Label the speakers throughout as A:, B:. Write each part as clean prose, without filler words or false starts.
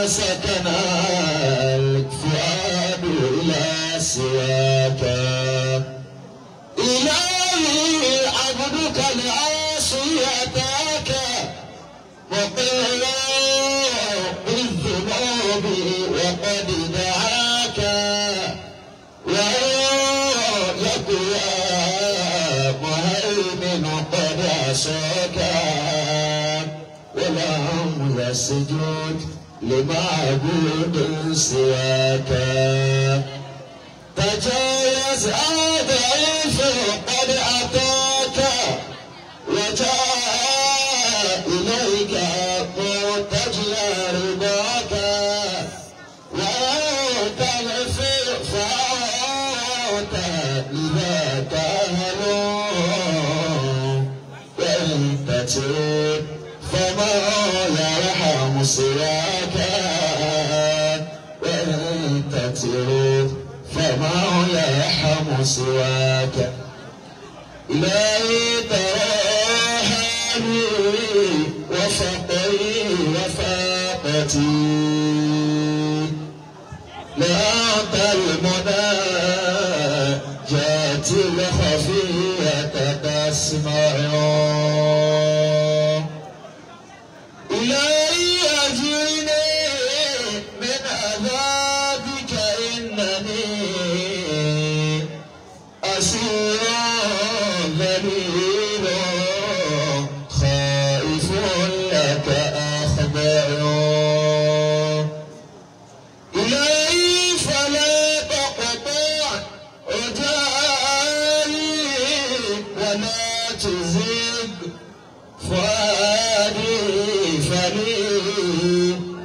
A: سكن الفؤاد إلى سواك إلهي عبدك العاصي أتاك وقل بالذنوب وقد دعاك ويقول يا مهيمن قد عصاك ولم يسجد لمعبود سواك تجاوز ضعيف قد أتاك وجاء إليك مرتجى رضاك وأنت فأنت لذاك أهل وإن تتوب فما يرحم سواك وإن تتوب فما يرحم سواك إلهي تراهني وفقري وفاقتي لأنت المناجاة الخفية تسمع إلهي أجرني من عذابك إنني أسير ذليل خائف لك أخضع إلهي فلا تقطع رجائي ولا تزغ فؤادي فلي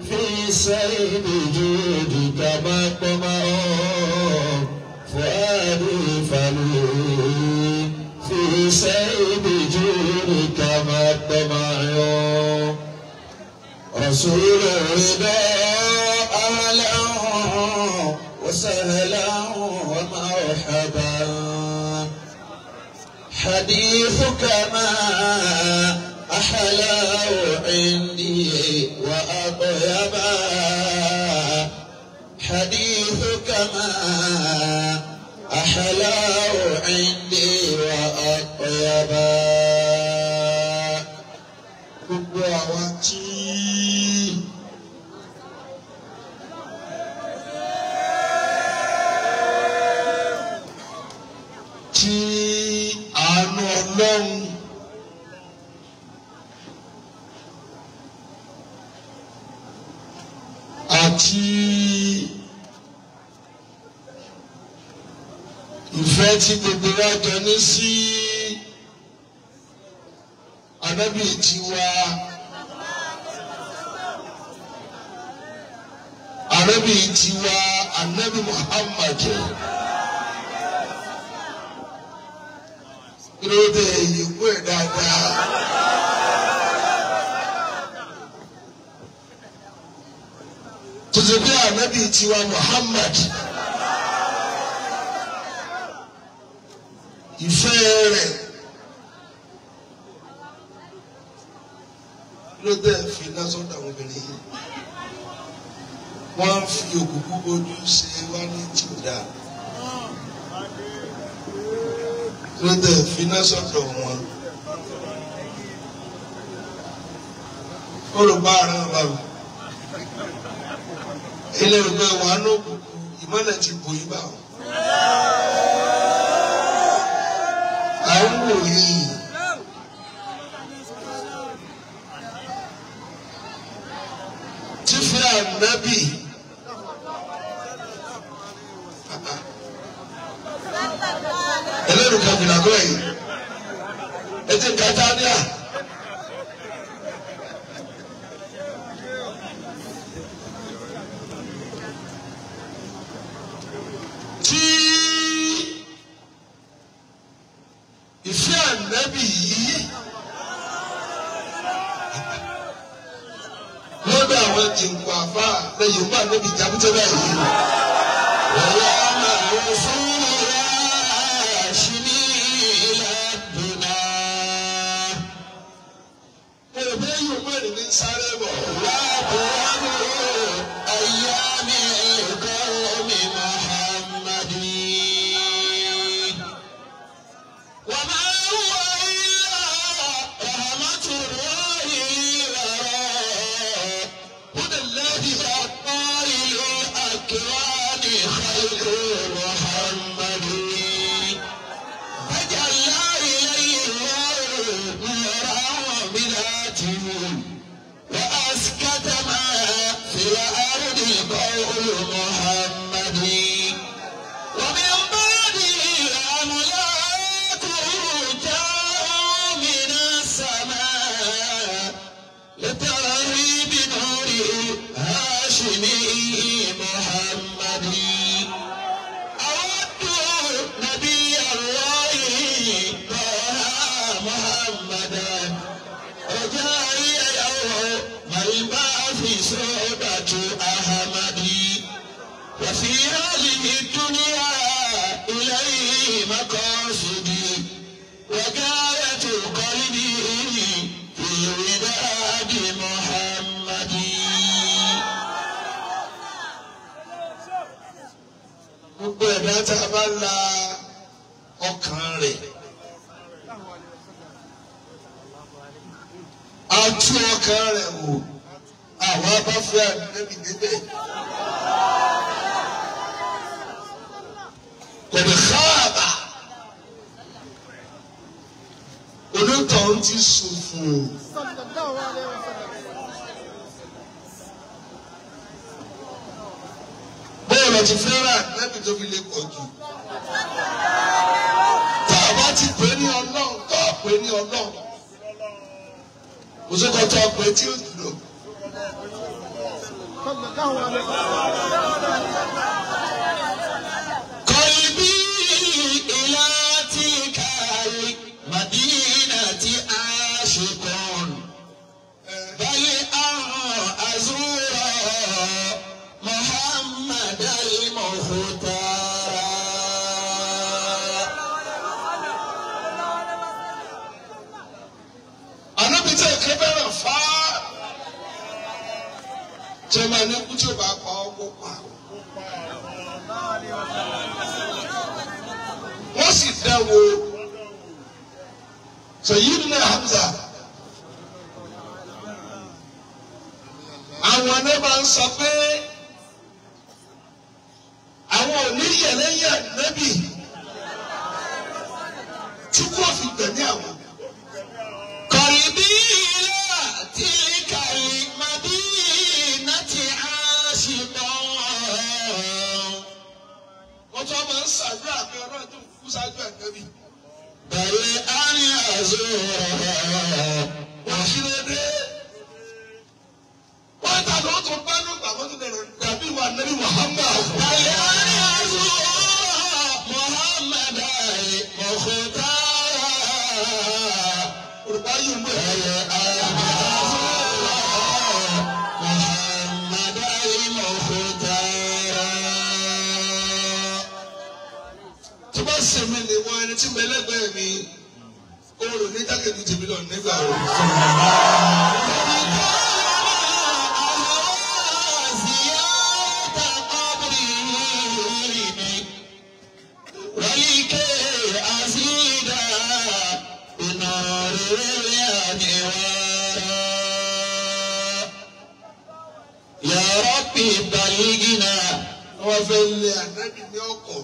A: في سيد جودك مطمع فؤادي فلي في سيد جودك مطمع رسول الرضا أهلا وسهلا ومرحبا حديثك ما أحلى عندي وأطيبا حديثك ما أحلى عندي وأطيبا gbogbo àwọn tí àánú Ọlọ́run àti ìfẹ́ tí gbogbo wa jọ ní sí Ànábì tiwa Ànábì tiwa Ànábì Muhammad lóde ìyẹ̀wò ẹ̀ dáadáa. Tuntun bí Ànábì tiwa Muhammad ìfẹ́ rẹ̀ lóde fi lásán àwọn obìnrin yìí wọ́n fi òkùnkùn bojú ṣe wá ní tìǹda lóde fi lásán wọn. Olùbá àrùn bàbá ilé ìgbẹ́ wà ní òkùnkùn ìmọ̀lẹ̀ ti bò yí bá wọn. À ń wò yìí. Tífẹ́ Ànábì ẹlẹ́rù kàbìlà kọ́ yìí etí kàtà ní à. Tí ìfẹ́ Ànábì yìí lọ́dọ̀ àwọn jìnkù àfà lẹ́yìn bá Ànábì jábútẹ́ báyìí. Wọ́n máa ń fún ṣíní ìlàdùnà. Èmi yóò mọ̀ ní sáré bọ̀ láàbò wánú القائل الأكوان خير محمد تجلى إليه نورا وبذاته وأسكت ما في الأرض قول محمد ومن بعده أملاك جاءوا من السماء لترهيب نور هاشمي محمد أود نبي الله طه محمدا رجائي يوم البعث صحبة أحمد وفي هذه الدنيا إليه مقاصدي وغاية قلبي في وداد محمد gbogbo ẹ̀dá tá a bá la ọkàn rẹ̀ a tú ọkàn rẹ̀ wò àwa bá fẹ́ àdébì débẹ̀ kò lè káàbà onítọ̀hún ti ṣòfò. Bọ́ọ̀lù ti fẹ́ràn lẹ́bi tó fi lè pọ̀ jù. Tá a bá ti pè ní ọlọ́run tó a pè ní ọlọ́run. Kò sókò tó a pè tí ó dúró. Qalbi ila tilkal madinati ashiqun. Bal azura Muhammad al-Mukhtar. Ànábì tẹ́ ẹ̀kẹ́ bẹ̀rẹ̀ fá. Jẹ́mọ̀ ní kú tí ó bá pa ọkọ̀ pa. Wọ́n sì dáwọ́ Sayyidina Hamza. Àwọn anábà ń sọ pé àwọn oníyẹlẹyẹ Ànábì tí kò fi gbẹ̀mí àwọn. Qalbi ila tilkal madinati ashiqun. Wọ́n tún máa ń ṣàdúrà pé ọlọ́run tó kú sáájú Ànábì. Bẹ̀rẹ̀ àárín àzọ wọ́n kí ló dé. Wọ́n ta ló tún bá ní ìgbà mọ́tò dẹ̀rọ̀ dàbí wà Ànábì Muhammad. Bẹ̀rẹ̀ àárín àzọ Muhammad al-Mukhtar. Olùkọ́ yìí ń bẹ̀rẹ̀ àárín àzọ Muhammad al-Mukhtar. Tó bá sèmi ni wọ́n ẹni tí mo ẹlẹ́gbẹ̀ẹ́ mi, oòrùn ní jákèjì tèmi lọ nígbà wo. Ya Rabbi baligina wọ́n fẹ́ lé Ànábì ní ọkọ̀.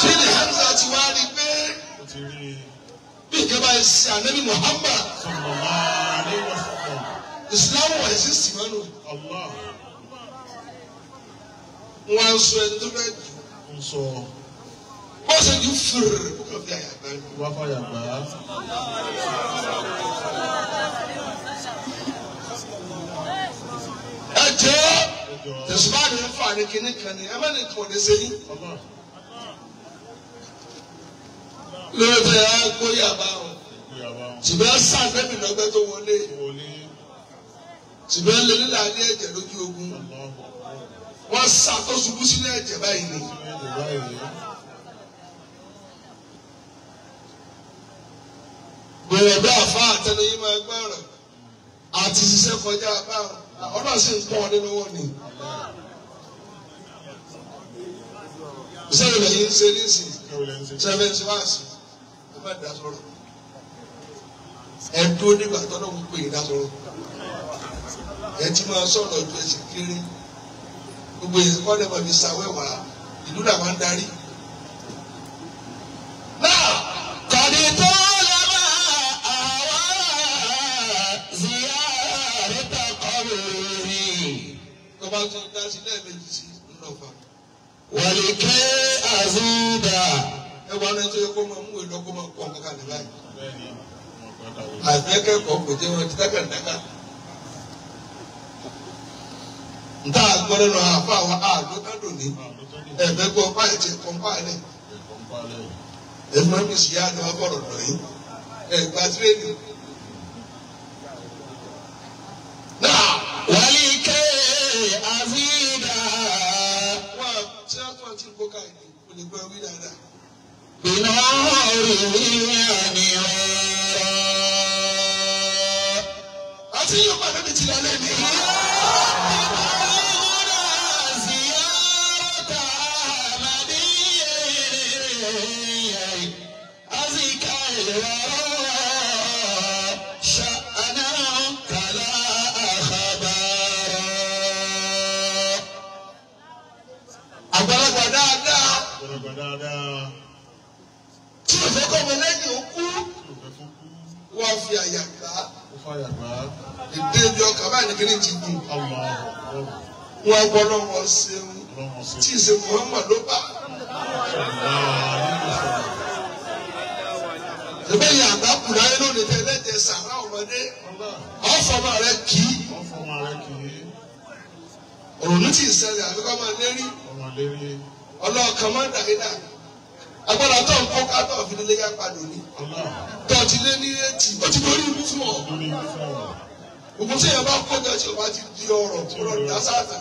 A: Kí ni Hamza ti wá rí pé bí ìjọba ẹ̀sìn Ànábì Muhammad Ìsìlámù wà ẹ̀sìn sìmánù. Wọ́n á sọ ẹni tó bẹ́ẹ̀ jù. Wọ́n sọ ju fèrè kó fi àyàgbá. Wọ́n á fọ àyàgbá. Ẹ jẹ́ tẹ̀síwájú ń fa ní kíní kan ní ẹ má ní kàn ní sẹ́yìn. Lórí tẹ̀ ẹ́ gbóyàbá o. Ṣùgbọ́n sàn lẹ́bi lọ́gbẹ́ tó wọlé. Ṣùgbọ́n lè nílò alẹ́ ẹ̀jẹ̀ lójú ogun. Wọ́n sà tó ṣubú sílẹ̀ ẹ̀jẹ̀ báyìí ni. Gbèrè bí àfa àtẹnuyí máa gbọ́rọ̀ àti ṣiṣẹ́ kọjá báwọn. Ọlọ́run sì ń pọ̀ wọn nínú wọn ni. Sẹ́yìn lẹ́yìn ń ṣe nísìnyí. 71 ẹ má dá sọ̀rọ̀. ẹ̀dùn nígbà tó náà ń pè é lásọ̀rọ̀ ẹ ti máa sọ̀rọ̀ ju ẹsẹ̀ kéré gbogbo èyí kọ́ lè máa fi ṣàwẹ́wà ìlú làwọn ń darí. náà
B: kàdí tó lọ́wọ́ àwọn ziyarata qabri.
A: tó bá tún dá sí lẹ́ẹ̀mejì sí ńlọ́fà.
B: wàlíkẹ́ àzúdà.
A: ẹ wà lẹ́yìn tó yẹ kó máa mú èlò kó máa pọ̀ kankan ní báyìí. àgbẹ̀kẹ́kọ̀ọ́ kò jẹ́ wọn ti dákàdákà. nta gbọ́dọ̀ lọ àfa àwọn àlọ́ kádò ní ẹ̀fẹ́ gbọ́ báyìí ti kọ́ńpá lẹ̀ ẹ̀fọ́ mi sì yá àdéhùn bọ̀rọ̀ lọ yìí ẹ̀gbá tirẹ́nì. náà
B: wàlíkẹ́ àzúdà.
A: wọ́n tí wọ́n tún àti kó káyìí kò lè gbọ́ wí dáadáa.
B: iná rí àní ọ̀rọ̀.
A: àti yóò pàdé mi ti lálẹ́ mi. àgbàlagbà dáadáa tí o fẹ́ kọ́ ọmọ lẹ́yìn òkú wọ́n fi àyà gbà èdè ibi ọkà báyìí ní kíní ti gùn wọ́n gbọ́ lọ́wọ́ ṣeun tí ìṣe Muhammad ló bá. ẹgbẹ́ yìí àgbà kùnà yín lónìí tẹ ẹlẹ́jẹ̀ sàrà ọmọdé ọ̀fọ̀mọ rẹ kì í òrònú tí ì ṣẹlẹ̀ àbíkọ́ máa lérí ọlọ́ọ̀kan máa ń dàgídà agbára tó ń kó kátó òfìdílé yá padà ní tó ti lé ní 80 ó ti borí ibú fún ọ òkú tí yẹn bá kọjá tí o bá ti di ọ̀rọ̀ kúrò dásáàtà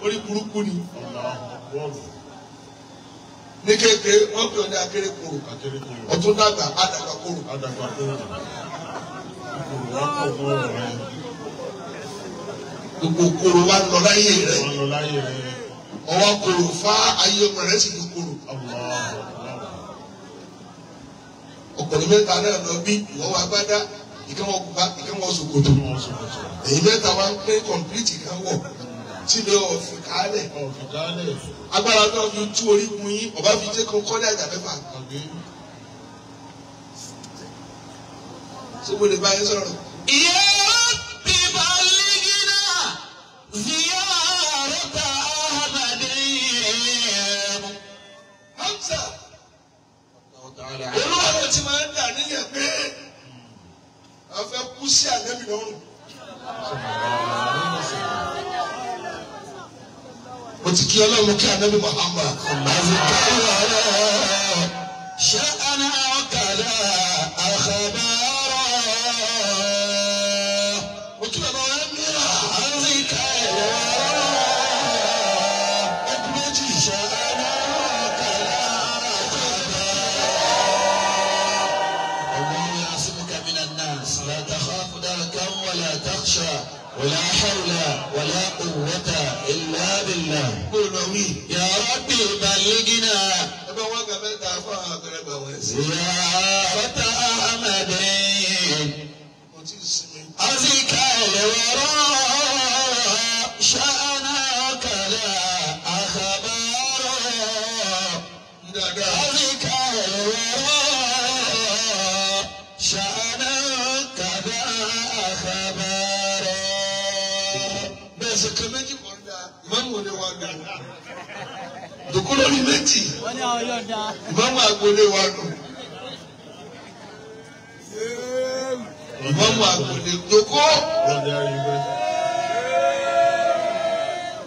A: orí burúkú ni ní kékeré wọn pè ọ ní akéré kúrò ọtún dàgbà àdàgbà kúrò. gbogbo kúrò wa ń lọ láyé rẹ ọwọ́ kúrò fá ayé ọmọ rẹ sì ní kúrò. ọkùnrin mẹ́ta náà lọ bí ìwọ́wọ́ agbádá ìkẹ́wọ́ gbá ìkẹ́wọ́ ṣòkòtò èyí mẹ́ta wá ń pín kọ̀m̀pìlìtì kan wọ̀ tí lè ọ̀fìn kálẹ̀ agbára náà fi tú orí kun yín ọba fi jẹ́ kó kọ́lé àjà mẹ́fà. ṣé mo lè bá yín sọ̀rọ̀.
B: ìyá bí balẹ̀gìnà ziyarata ahmadiyya.
A: Hamza olúwa ló ti máa ń dà níyẹn pé a fẹ́ kú sí ànábì lọ́rùn. mo ti kí ọlọ́run kí ànábì Muhammad.
B: ṣáná kàdá àkàbárà.
A: mo kí bàbá wa mìíràn.
B: àzíkà ẹkùn méjì. ṣáná kàdá àkàbárà. الله يعصمك من الناس لا تخاف دركا ولا تخشى ولا حول ولا قوة إلا بالله. يا ربي بلغنا زيارة أحمد أزكى الوراء شأنك لا أخبار. أزكى الوراء شأنك لا أخبار.
A: bẹ́ẹ̀ ṣe méjì kọ́ da ìmáàmù ni wà nù. dòkúrò ní méjì ìmáàmù àgbòlé wà nù. ìmáàmù àgbòlé dòkó.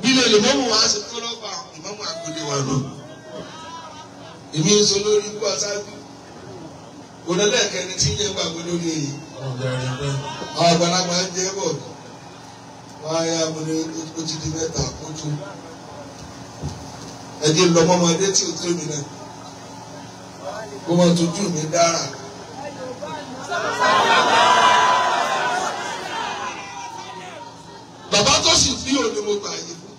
A: bílẹ̀ lè mọ́mù wá sí kọ́lọ́fà ìmáàmù àgbòlé wà nù. èmi ń sọ lórí ikú aṣáájú. ònàlẹ́ẹ̀kẹ́ni tí ń yẹ gbàgbé lórí èyí. àwọn àgbàlagbà ń jẹ́ bọ̀. wáyà mo ní o ti di mẹ́ta ó tún ẹdí lọmọmọdé tí o tó mi náà kó wọn tójú mi dára. bàbá tó sì bí òní mo gbà yìí fún.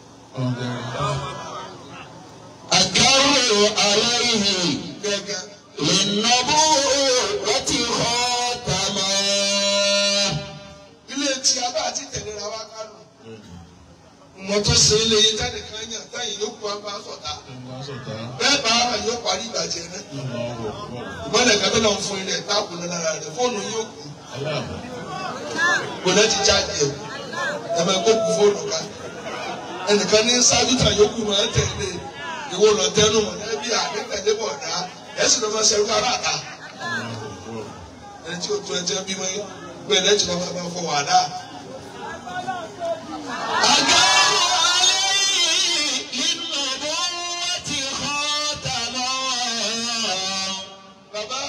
B: أجر عليه
A: gẹ́gẹ́
B: للنبوة خاتما.
A: tí a bá ti tẹ̀lé ra wá kánú. Mo tó ṣe ilé yín jáde kan yàn táyì yóò kú àgbà sọ̀tà. Bẹ́ẹ̀ bá ara yóò parí ìbàjẹ́ náà. Ìgbọ́dọ̀ kan tó lọ fún ilẹ̀ táàpù lára rẹ̀ fóònù yóò kú. Kò náà ti jáde ẹ̀. Ẹ máa kó kú fóònù ká. Ẹnìkan ní sáájú tà yókù máa ń tẹ̀lé. Ìwọ lọ tẹnu mọ̀ ẹbí àdékẹ̀dé bọ̀ dá. Ẹ̀sìn ló máa ṣerú aráàta. Ẹni tí o tó ẹjẹ́ bí wọ́n gbé lẹ́tì lọ́wọ́ máa fọ wàdà. Bàbá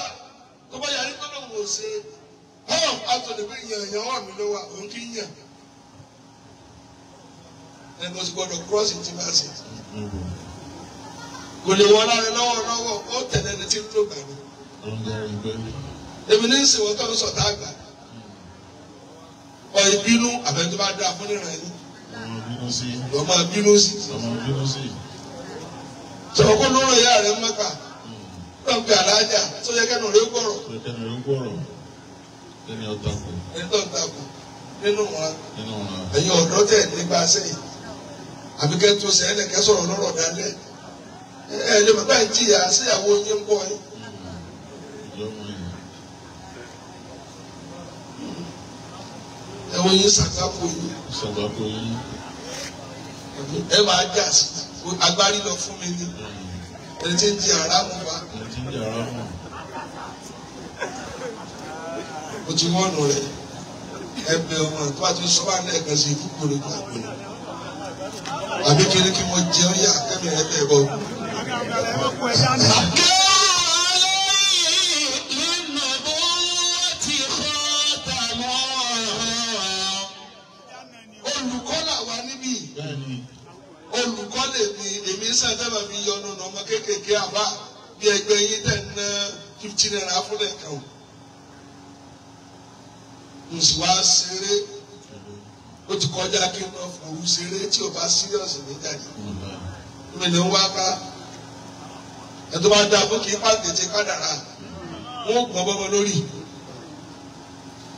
A: tó bá yarí gbọ́dọ̀ wò ṣe àtọ̀lẹ̀ pé yàn wà mí lọ́wọ́ òun kì í yàn. Ẹni tó ti gbọ́dọ̀ cross intimacy. Kò lè wọ́n lára lọ́wọ́ ó tẹ̀lé ẹni tí ń tó gbà ní. Èmi ní ìsìn wọ́n tó ń sọ̀tà àgbà. Ọ̀ ìbínú àbẹ̀ tó bá dáa fún ìrìn ẹni. Lọ́ máa bínú sí. Sọ̀rọ̀ kó lóró ìyá rẹ̀ mẹ́ka. Lọ́n pe àlájà tó yẹ kẹ́nu rẹ̀ gbọ́rọ̀. Ẹni tó ń takò nínú wọn. Ẹ̀yin ọ̀dọ́ tẹ̀ nígbà sẹ́yìn. Àbíkẹ́ tó sẹ́yìn lẹ̀kẹ́ sọ̀rọ̀ lọ́rọ̀ dálẹ̀. Ẹ lè bàbá yìí jìyà síyàwó yín ń bọ̀ yín. Ẹ̀wọ̀n yín ṣàgbákò yín. Ẹ máa jà sí agbárí lọ fún mi ní. Ẹni tí ń di àrámù wa. O ti wọ́nù rẹ̀. Ẹgbẹ́ ọmọ tó bá tún sọ wá lẹ́ẹ̀kan sí ìfúkú rẹ̀ gbàgbé. Àbí kiri kí wọ́n jẹun yá kẹ́mi ẹ̀ bẹ̀ bọ̀. Olùkọ́ làwa níbí. Olùkọ́ èmi sàdébà mi yọnu nà ọmọ kéékèèké àbá bí ẹgbẹ́ yín tẹ̀ ná 15 naira fúnlẹ̀ kan o. Nsùwà ṣeré ó ti kọjá kí n lọ fòrú ṣeré tí o bá síríọ̀sì ní jáde. Mi ní wá ká ẹ tó bá dáa fún kí n pàtẹ́tẹ́ kádàrá wọn gbọ́n bọ́bọ́ lórí.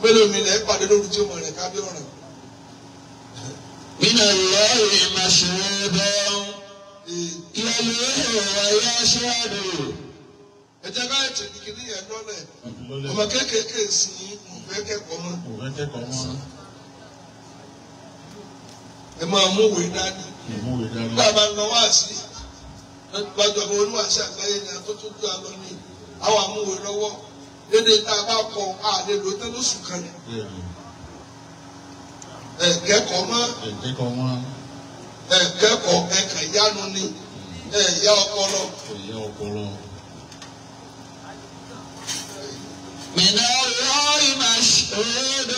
A: Mélòó mi lẹ́ pàdé lórí tí o mọ̀ rẹ̀ kábí ọ̀ràn.
B: من الله مشهودا يلوه ويشهد.
A: Ẹ jẹ́ ká ètò ìkíní yẹn lọ́lẹ̀. Ọmọ kéékèèké sí ìfẹ́ kẹ́kọ̀ọ́ mọ́. Ẹ máa mú ìwé dání. Nígbà máa ń lọ wá sí. Gbàjọba olúwàsí àgbáyé ni àtúntún tó àlọ́ ní. Àwọn àmúwèé lọ́wọ́. Lédè tá a bá kọ àlè lò tẹ́ lóṣù kan ní. Ẹ̀kẹ́kọ̀ọ́ mọ́. Ẹ̀kẹ́kọ̀ọ́ ẹ̀kàn yánu ni. Ẹ̀yà ọpọlọ.
B: من الله مشهود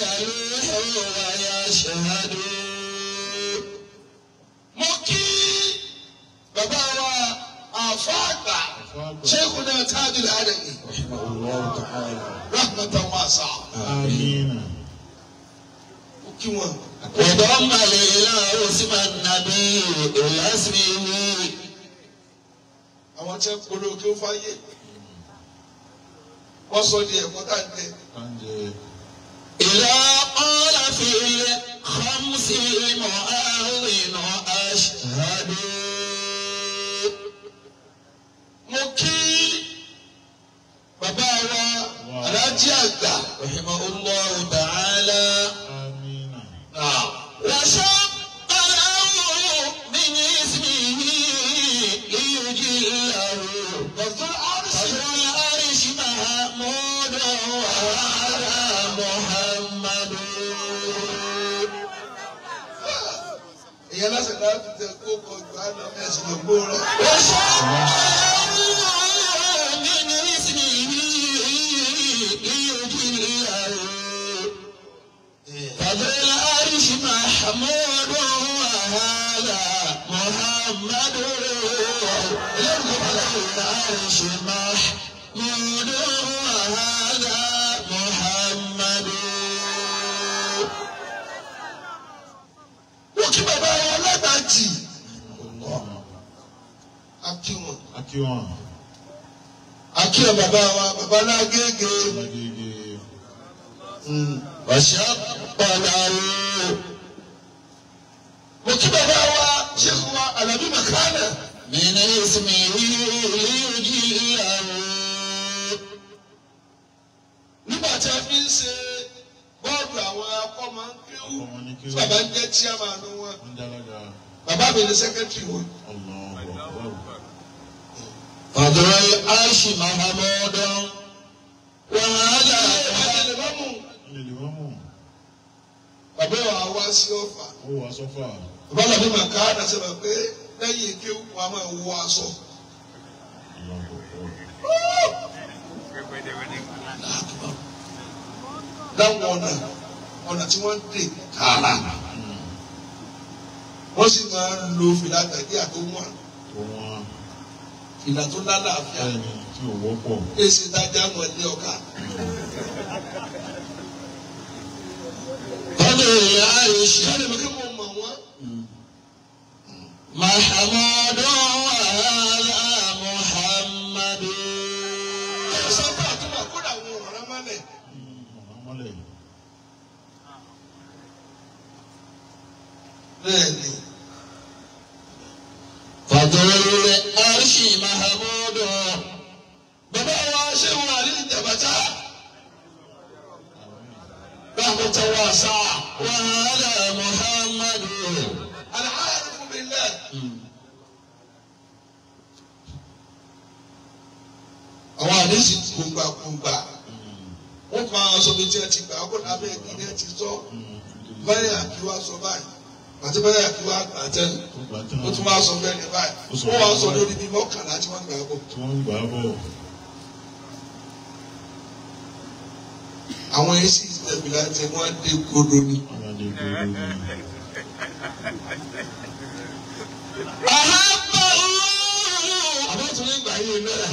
B: يلوح ويشهد.
A: Mo kí bàbá wa àfáàgbà Sheikhuna Tajul Adabi. Rahmatan wasi'a. Mo kí wọn.
B: وضم الإله اسم النبي إلى اسمه.
A: Àwọn tí ń polówó kí ó fáyé. Wọ́n sọ di ẹ̀kọ́ tá ń jẹ.
B: إذا قال في الخمس المؤذن أشهد.
A: Mo kí bàbá wa Alhaji àgbà
B: رحمه الله تعالى. وشق له من اسمه ليجله. العرش محمود وعلى محمد.
A: ìyẹn lásìkò láti tẹ kó kọjú àná ẹ̀sìn ògbó rẹ̀.
B: وشق له من اسمه ليجله. العرش محمود وهذا محمد. العرش محمود وهذا محمد.
A: Wọ́n kí bàbá wọn lágbàjì. Akíwọn. Akíwọn bàbá wa bàbá náà gègé.
B: وشق قالوا
A: وكما هو شيخ النبي مكانه
B: من اسمه ليجيئه
A: nígbà tí a fi ń ṣe bọ́ọ̀lù àwọn akọ́mọ ń kéwú bàbá ń jẹ́ chairman wọn bàbá mi ní secretary wọn.
B: فضل العرش محمود وهذا
A: bàbá wa wá sí Ọ̀fà bàbá làbí màkà á dàsẹ́ bàbá pé lẹ́yìn kéwú wọn a máa wọ aṣọ. láwọn ọ̀nà tí wọ́n dè tààrà wọ́n sì máa ń lo fìlà tàbí àtòwọ́n fìlà tó lálàáfíà èsì dájà mọ̀ ní ọ̀ka.
B: فضل العرش
A: káàdì mi kí mo mọ̀ wọ́n.
B: محمود وهذا محمد.
A: sọ́kà tó wà kódà wọn ò rán mọ́lẹ̀. bẹ́ẹ̀ni.
B: فضل العرش محمود.
A: bàbá wa ṣé wọn àlè ìjàmbá رحمة واسعة
B: وهذا محمد
A: العارف بالله. àwọn àdéhùn kùngbàkùngbà wọ́n fún àwọn aṣọ méjì ẹtì gbà ọkọ̀ lábẹ́ ẹ̀kí ní ẹtì sọ báyà kí wá sọ báyìí àti báyà kí wá gbà tẹ́lẹ̀ ó tún wá sọ bẹ́ẹ̀ ní báyìí wọ́n wá sọ lórí bí mọ́kànlá tí wọ́n gbà bọ̀. àwọn èsì ìtẹ̀bìlà tí wọ́n dé kodo ni. àbátún ní ìgbà yìí náà.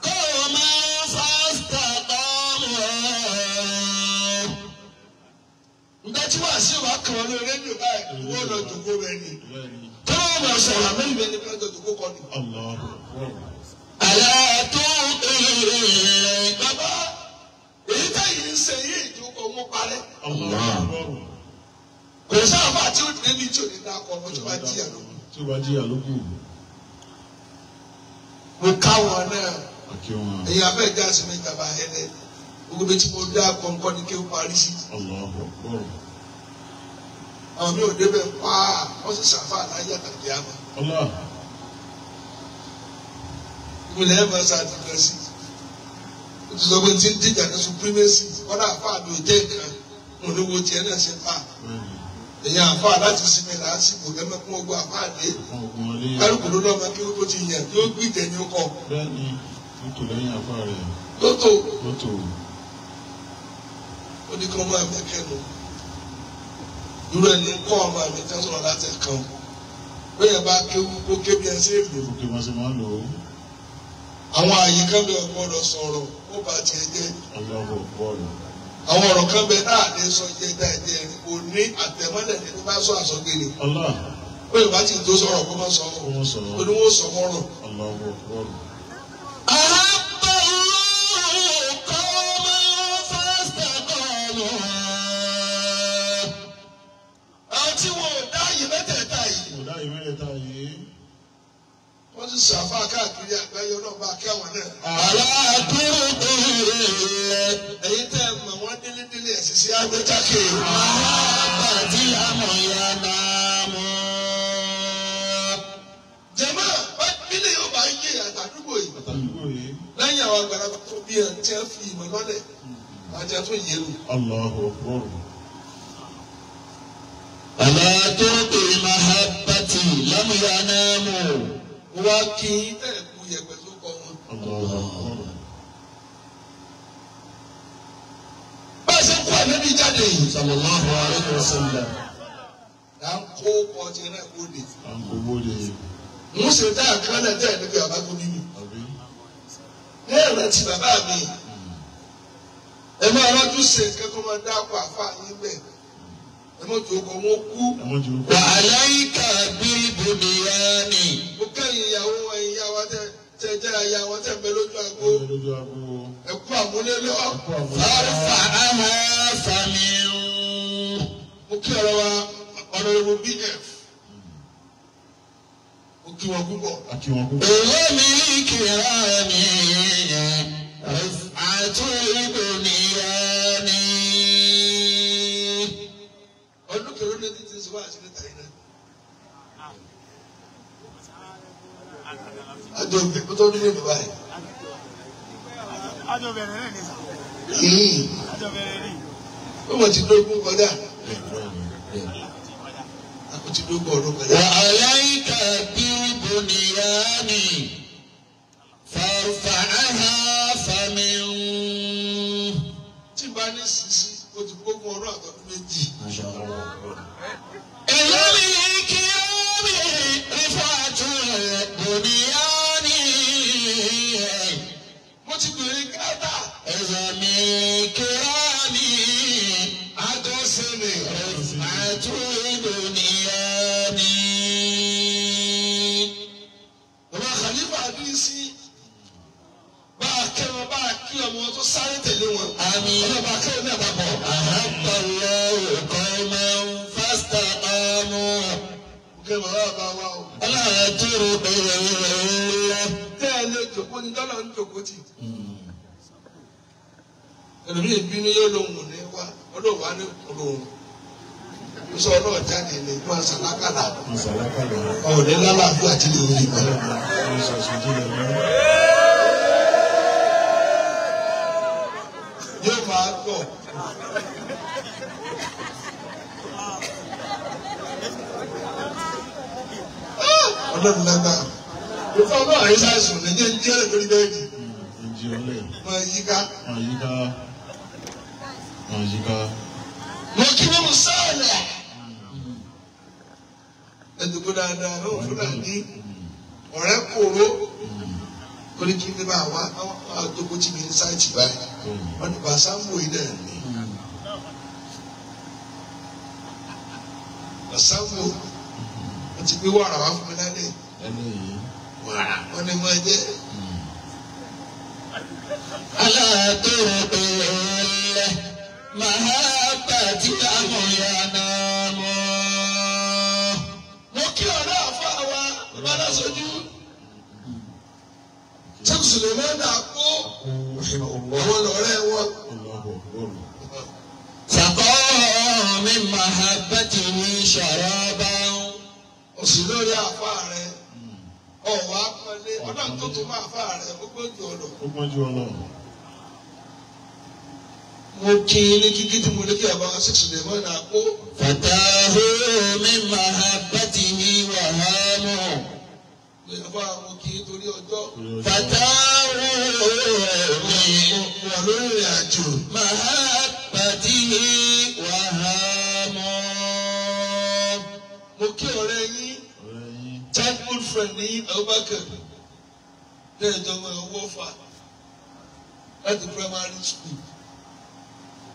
B: kó o máa fásitì ọmọ.
A: ǹjẹ́ tí wàá sí wàá kàn án lórí rédíò báyìí wọ́n lọ jòkó rẹ̀ ni. tó o máa sọ̀rọ̀ àmẹ́yìn bẹ́ẹ̀ ni bí wọ́n jọ jòkó kọ́ ni.
B: àlẹ́ tó
A: bàbá èyí táyì ń ṣe yé ìjókòó mú parẹ́. kò sáfà tí ó débi tí ò ní dákọ̀ ọmọ tí ó bá jíyà lókù.
C: tí ó bá jíyà lókù.
A: mo ká wọn náà èyí abẹ́ ìjà sí mi jàmbá ẹ̀rẹ́ gbogbo bí tí mo dá kọ̀ọ̀kan ní kí ó parí sí. àwọn mi ò débẹ̀ pàà wọ́n sì ṣàfà láyé àtàkì àmọ́. ìpínlẹ̀ ẹ̀ máa ṣàtìlẹ́ sí i sọ pé tí ń dìjà ní supremacy kọ́dà àfáà mi ò jẹ́ nǹkan mo ní wo tiẹ̀ náà ṣe fà èyàn àfáà láti sinmi lásìkò gẹ́gẹ́ fún ogun àfáà dé kálukú ló lọ́mọ kí ó tó ti yàn kí ó gbìjẹ ní ọkọ.
C: bẹ́ẹ̀ni lótò lẹ́yìn àfáà rẹ̀.
A: lótò ó ní kí wọ́n máa mẹ́kẹ́ nu irú ẹni kọ́ ọmọ mi tẹ́ sọ̀rọ̀ láti ẹ̀kan bẹ́ẹ̀ bá kéwú kó kébi ẹ̀ sí èlò.
C: òkè wọn sì máa ń lò ó.
A: àwọn àyíká bẹ ọgbọ́dọ̀ sọ̀rọ̀ ó bá tiẹ̀ jẹ́.
C: àwọn
A: ọ̀rọ̀ kan bẹ náà lè sọ jẹ dá ẹjẹ rẹ kò ní àtẹ̀mọ́lẹ̀ ní bá sọ àsọgbèrè. ó lè bá ti tó sọ̀rọ̀ kó má sọ ó ní wọ́n sọ mọ́rọ̀. àwọn tí wọn ò dá yìí mẹ́tẹ̀ẹ̀ta yìí. wọ́n ti sàfà káàkiri àgbáyé náà bá kí àwọn náà.
B: aláàtúntò
A: ẹ̀yin tẹ́ ẹ mọ̀ wọ́n délédélé ẹ̀sìn sí agbẹ́jáke.
B: àbàtì àmọ̀yá náà mọ̀.
A: jẹ̀mọ́ bílẹ̀ yóò bá yé àtàdúgbò yìí. lẹ́yìn àwọn àgbàlagbà tó bí ẹ̀ tí ẹ fi ìmọ̀ lọ́lẹ̀ àti ẹ̀ tó yé lu.
B: aláàtúntò mahabbati lámúyá náà mọ̀.
A: wá kí ẹ̀ kú yẹ̀pẹ̀ tó kọ wọn. bá a ṣe kó ànábì jáde yìí.
B: sallallahu alaihi wasallam.
A: là ń kó ọtí náà kó de. mo ṣe dá àkànlẹ̀ tẹ̀ níbi àbákú nínú. ní ẹ̀rọ ti bàbá mi. ẹ máa rájú ṣe nǹkan tó máa dá àpò àfa yín bẹ́ẹ̀. ẹ mọ̀ jù ọkọ̀ wọn kú.
B: wa alayka bil bunyani.
A: mo kẹ́yìn ìyàwó ẹ̀yìn ìyàwó tẹ jẹ́ ìyàwó tẹ̀ bẹ lójú àgbo. ẹ kú àmúlé lọ.
B: farfa aha famin.
A: BF ó kí wọn púpọ̀.
B: Owó mi kìlá mi àtúndò níyàní.
A: Ọdún kẹrin ní títí sí wá àti níta yìí náà. Àjọ ìgbẹ́ kó tó dúró bàbá yìí.
D: Àjọ bẹ̀rẹ̀ rẹ̀ ní sà. Àjọ bẹ̀rẹ̀ rí.
A: Ó mọ̀ ti dógún kọjá. Àkó ti dógún ọdún kọjá.
B: Wà á láyìíká bí bùnìyàní fàrfàáhà fàmí.
A: Tí bá ní sísí, ó ti gbógun ọdún àtọ́dún méjì.
B: Owó mi kìlá mi bùnìyàní.
A: Mo ti gbèrè gáàtà.
B: Ẹ̀sà mi kìlá mi
A: Àjọṣẹ́lẹ̀.
B: àtúndò níyàní.
A: Bàbá Khalifa Adisi bá a kẹ́ wọn bá a kí ọmọ tó sáré tẹ̀lé wọn.
B: Àmín.
A: Ọlọ́ba akẹ́wọ̀n ní àpapọ̀.
B: Ahabballahu qawman fastaqamu.
A: Kẹ́ bàbá bá wa o.
B: Ala turbillah.
A: Tẹ́ ẹ lé jòkó ni dọ́là ń jòkó tì. Ẹlòmíì bínú yóò lóhùn ní wa, ọlọ́run wa ní olóhùn. Sọ náà jáde ní máa ṣàlákàlà. Ọ̀rẹ́ lálàáfíà àti lè rí ìgbà. Yóò máa gbọ̀. Ọlọ́run lágbára. Ìfọ̀ náà àyíṣà sùn ní jẹ́ rẹ̀ lórí bẹ́ẹ̀dì. Wọ́n yí ká. Mo kí wọ́n sọ̀rọ̀. Ẹ̀dùnkú dáadáa ló Fúlàní ọ̀rẹ́ kòró. Torí kí ní bá wa àdókò tí mi ní sáìtì báyìí. Wọ́n ní bàṣá ń wò ilẹ̀ ní. Bàṣá ń wò. Wọ́n ti gbé wàrà wá fún mi lálẹ́. Wàrà wọ́n ní mo jẹ́.
B: Ala turbillah. Mahabbati amuyanamu.
A: Mo kí ọ̀rẹ́ àfa wa bàdá sojú. Sẹ́kù Sùlẹ̀mán náà kó àwọn lọ́rẹ́ wọn.
B: Saqahu min mahabbatihi sharaban.
A: Òsì lórí àfa rẹ̀. Ọ̀wá pọ́nlé ọ̀nà tó tún máa fa rẹ̀ ó gbójú ọ̀nà. Mo kí ní kíkí tí mo ní kí àbá Sẹ́kù Sùlẹ̀mán náà kó.
B: Fatahu min mahabbatihi wahamu.
A: Àbá mo kí torí ọjọ́.
B: Fatahu min
A: Wà lórí ìrìn àjò.
B: mahabbatihi wahamu.
A: Mo kí ọ̀rẹ́ yín. Childhood friend ní Abubakar. Bẹ́ẹ̀ jọmọ owó fà láti primary school.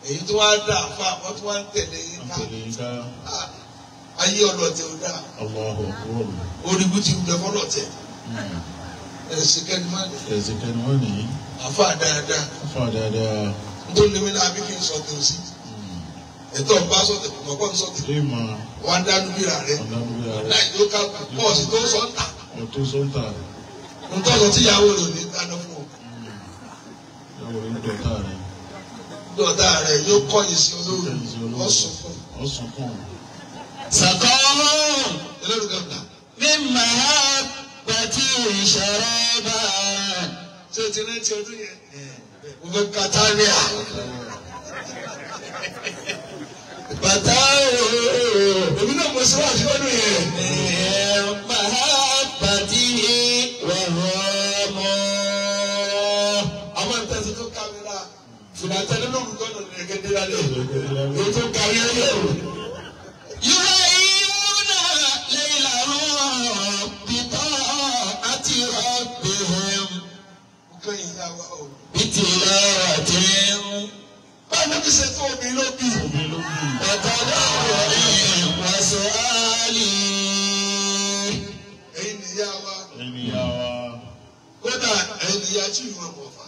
A: Èyí tó wá dà fà wọ́n tó wá ń tẹ̀lé yín ká. Ayé ọlọ́tẹ̀ ò dá. Orígun ti gbẹ fọlọ́tẹ̀. Ẹ̀sìn kẹ́ni má ní. Àfa dáadáa. Nítorí mi náà bí kí n sọ̀tẹ̀ òsì. Ẹ̀tọ́ ń bá sọ̀tẹ̀ kò mọ̀kọ́ ń sọ̀tẹ̀. Wọ́n á dánú bíra rẹ̀. Láì tó ká pọ́ọ̀sì tó sọ̀tà. Ntọ́sọ tí ìyàwó rẹ̀ ò ní dáná fún ọ. Dọ̀tà rẹ̀ yóò kọ́yìn sí olórí. Ọ̀sùn fún.
B: Saqahu
A: Ẹlẹ́rùgàmùlà.
B: min mahabbatihi sharaban.
A: Ṣé o ti rántí ọdún yẹn? Mo fẹ́ Catania.
B: Fatahu
A: Èmi náà mo síwájú ọdún yẹn.
B: min mahabbatihi wahamu.
A: Àwọn ìtẹ̀sí tó kámẹ́rà. Fìlàtẹ́lẹ́ ló ń gbọ́dọ̀ ní ẹ̀gẹ́dẹ́ lálẹ́. Èyí tó kárí ẹ̀yẹ́ o.
B: Yura'una laylahum bi ta'ati rabbihim.
A: Mo kẹ́yìn ìyá wa o.
B: Bitilawatin
A: Báwo ni kí ṣe tó omi ló bí?
B: wa tadarru'in wa su'alin.
A: Ẹ̀yin ni ìyá wa. Kódà ẹ̀yin ni ìyá tí ìwọ̀n mọ̀ fà.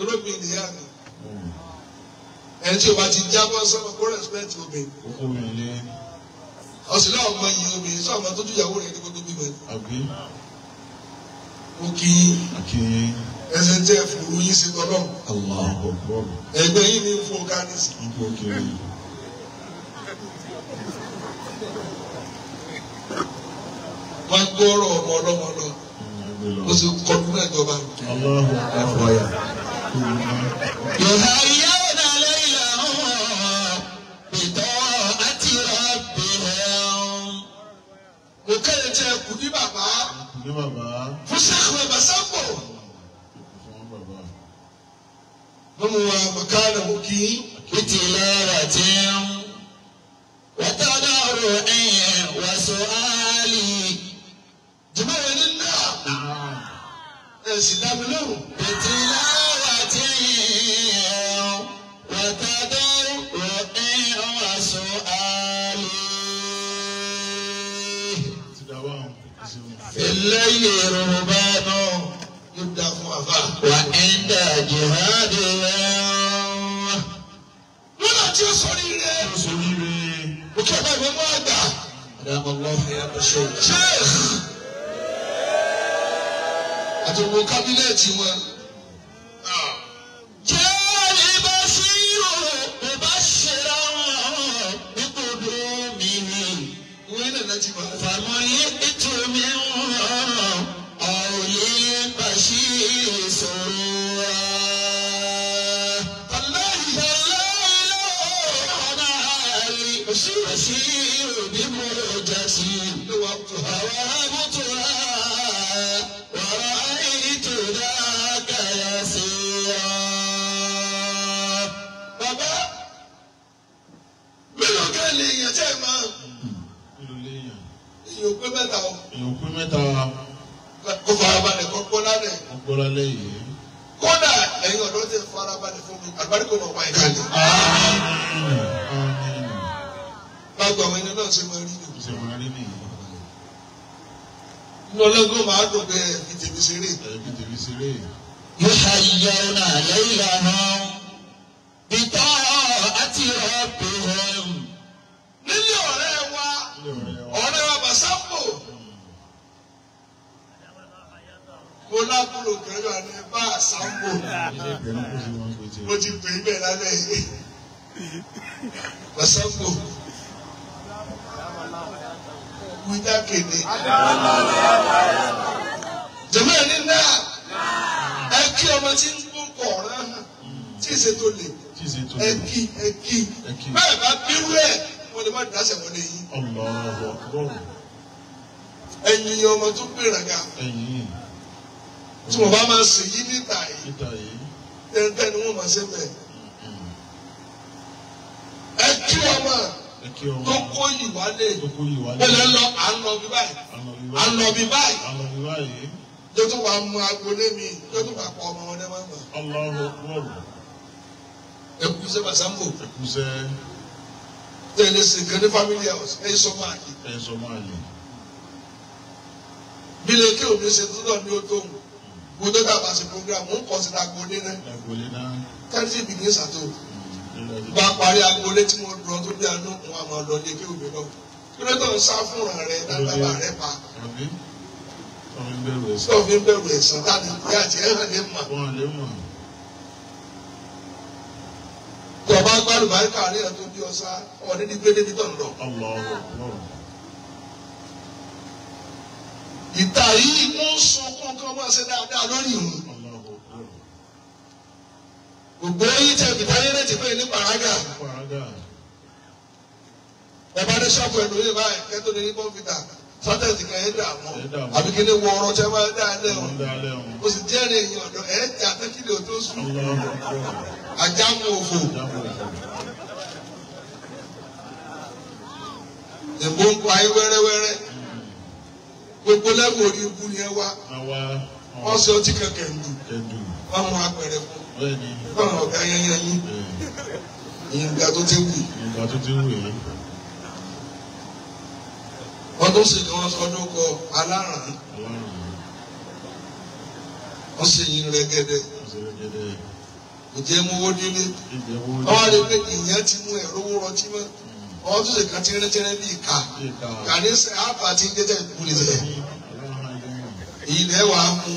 A: Olóbi ni ìyá mi. Ẹni tí o bá ti jábọ́ sọ́nà kó rẹ̀spẹ̀tì obìnrin. ọ̀sìn náà ọmọ yìí obìnrin sọ ọmọ tó tún ìyàwó rẹ̀ ní gbogbo bímọ ni.
C: àbí
A: mo kí
C: akínyìn
A: ẹsẹ̀ tẹ́ fòrò yín sí tọ́lọ́.
C: Allahu Akbar.
A: ẹgbẹ́ yín ní fún kánísì.
C: ń kó kiri.
A: wọ́n gbọ́rọ̀ ọmọ ọlọ́mọ lọ. ó sì kọdún náà jọba.
C: Allahu Akbar.
B: يهيئون ليلهم بطاعة ربهم.
A: mo kẹ́lẹ̀ tẹ́ kù ní bàbá.
C: ní bàbá.
A: fún sẹ́kùn ẹ̀bà sábò.
C: fún bàbá.
A: lọ́mọ wa màkàrà mo kí.
B: بتلاوة وتضرع وسؤال.
A: jùmọ̀ yẹn ní nà. ẹ̀ sì dá mi lóhùn.
B: بتلاوة وتضرع وسؤال.
C: ti dá wà hàn.
B: في الليل رهبان
A: yóò dá fún àfà.
B: وعند جهاد.
A: lọ́nà tí ó sọ ní rẹ̀.
C: sórí rẹ̀.
A: mo kí ọba ìwé mú àgbà.
B: أدام الله حياة الشيخ.
A: sheikh. àti gbogbo kábínẹ̀tì wọn.
B: جاء البشير مبشرا بقدومه.
A: ìwé náà náà ti máa.
B: فملئت من قول البشير سرورا.
A: aláì.
B: بشير بمرجتي
A: ló wà tó ha.
B: ووهبتها ورأيت ذاك يسيرا.
A: bàbá mélòó kan lè yàn tẹ́ ẹ máa.
C: nínú léèyàn.
A: èèyàn ò pé mẹ́ta o.
C: èèyàn pín mẹ́ta.
A: kó farabalẹ̀ kọ́ gbọ́ lálẹ́.
C: wọ́n gbọ́ lálẹ́ yìí.
A: kódà ẹ̀yin ọ̀dọ́ tẹ farabalẹ̀ fún mi àgbáríkò náà wà ìkàlẹ̀.
C: àmín.
A: báwo àwọn ẹni náà ṣe máa rí ni.
C: ṣe máa rí nìyí.
A: inú ọlọ́gbọ́n máa dùn bẹ́ẹ̀ fi tèmi ṣeré.
C: ẹ̀ẹ́dì tèmi ṣeré.
B: يحيون ليلهم بطاعة ربهم.
A: nílé ọ̀rẹ́ wa ọ̀rẹ́ wa Bàṣápò. mo lábúrò kẹrù àná bá Bàṣápò. mo ti pè é bẹ́ẹ̀ lálẹ́ yìí. Bàṣápò. mo já kéde. jẹ̀mọ́ ẹ̀ ní náà ẹ kí ọmọ tí ń gbó kọ̀ ọ̀rẹ́ hàn tí ì ṣe tó lè. ẹ kí bẹ́ẹ̀ bá bírú ẹ̀ wọ́n lè má dáṣẹ̀ wọlé yìí.
C: Allahu Akbar.
A: ẹ̀yin ọmọ tó gbéraga
C: ẹ̀yìn.
A: tí wọ́n bá máa ṣe yí níta yìí
C: níta yìí.
A: tẹ́ntẹ́ ni wọ́n máa ṣe bẹ́ẹ̀. ẹ kí ọmọ
C: ẹ kí ọmọ.
A: tó kó yìí wálé
C: tó kó yìí wálé.
A: ó lè lọ à ń lọ bí báyìí à ń lọ bí báyìí
C: à ń lọ bí báyìí.
A: tó tún wàá mú agbolé mi tó tún wàá pa ọmọ wọn ní máa ń gbà.
C: Allahu Akbar.
A: ẹ kú sẹ́ Bàṣápò
C: ẹkúṣẹ́.
A: tẹ̀lé sí nǹkan ní family house ẹ sọ máa kí.
C: ẹ sọ máa lè.
A: bí lè kí òbí ṣe tó náà ní o tó mo tó dàgbà sí program ń kọ́ sí agbolé náà
C: lágbolé náà.
A: kájí ìbí ní ìsàtò bá parí agbolé tí mo lọ tó bí àánú wọn àmọ́ lọ ní kí òbí lọ kí ló tó ń sá fúnra rẹ dábàá rẹ pa
C: àbí ọmọ ìbẹ̀rù ẹ̀sán.
A: tó fi ń bẹ̀rù ẹ̀sán táni ìyá àti ẹ̀ hàn ní mà.
C: wọ́n lè mọ̀.
A: tọba gbádùn bá ń kárí ẹ̀ tó bí ọsá ọ̀ní ní gbé débi tó ń lọ.
C: Allahu Akbar.
A: ìta yìí ń sunkún kí wọ́n máa ṣe dáadáa lórí ìhùn.
C: Allahu Akbar.
A: gbogbo yìí tẹ̀ bìtá yẹn ti pé ní pàrágà.
C: Paraga.
A: ẹ bá dé ṣọ́ọ̀bù ẹ̀ lóye báyìí kẹ́tọ́ ní bọ́ǹfìtà sọ́tẹ̀sì kan ẹ̀ dààmú
C: Ẹ dààmú.
A: àbí kí ni wọ ọ̀rọ̀ tẹ́ máa dá ẹ lẹ́wọ̀n.
C: wọ́n dá lẹ́hùn.
A: o sì jẹ́rìí èyí ọ̀dọ́ ẹ̀ jà tẹ́kìlì ò tó sùn.
C: Allahu Akbar.
A: àjámù òfò.
C: dábò ẹ̀fọ́.
A: èbó ń pa ayé wẹ́rẹ́wẹ́rẹ́. gbogbo lẹ́wọ̀n orí ikú ni ẹ wá.
C: àwa
A: wọ́n ṣe ọtí kankan ń dù.
C: kẹdù.
A: wọ́n mú apẹ̀rẹ̀ fún.
C: bẹ́ẹ̀ ni.
A: wọ́n mú ọ̀gá yẹn yín. ìyẹn ga tó ti wù.
C: ìgbà tó ti ń wè é.
A: wọ́n tó ṣe kí wọ́n sọdún kọ aláràn.
C: Ọlọ́run.
A: wọ́n ṣe yín rẹ́gẹ́dẹ́.
C: ọ̀sẹ̀ gẹ́gẹ́.
A: kò jẹ́ mówó délé.
C: ìjẹ́wó.
A: wọ́n wá lè pé ìyẹn ti mú ẹ̀rọ owó rọtí mọ́. wọ́n tún ṣe kan tẹ́rẹ́tẹ́rẹ́ bí ìka kàní sẹ́ àpá tí ń dé tẹ̀ kú lè sẹ́ èyí lẹ́ wàá mú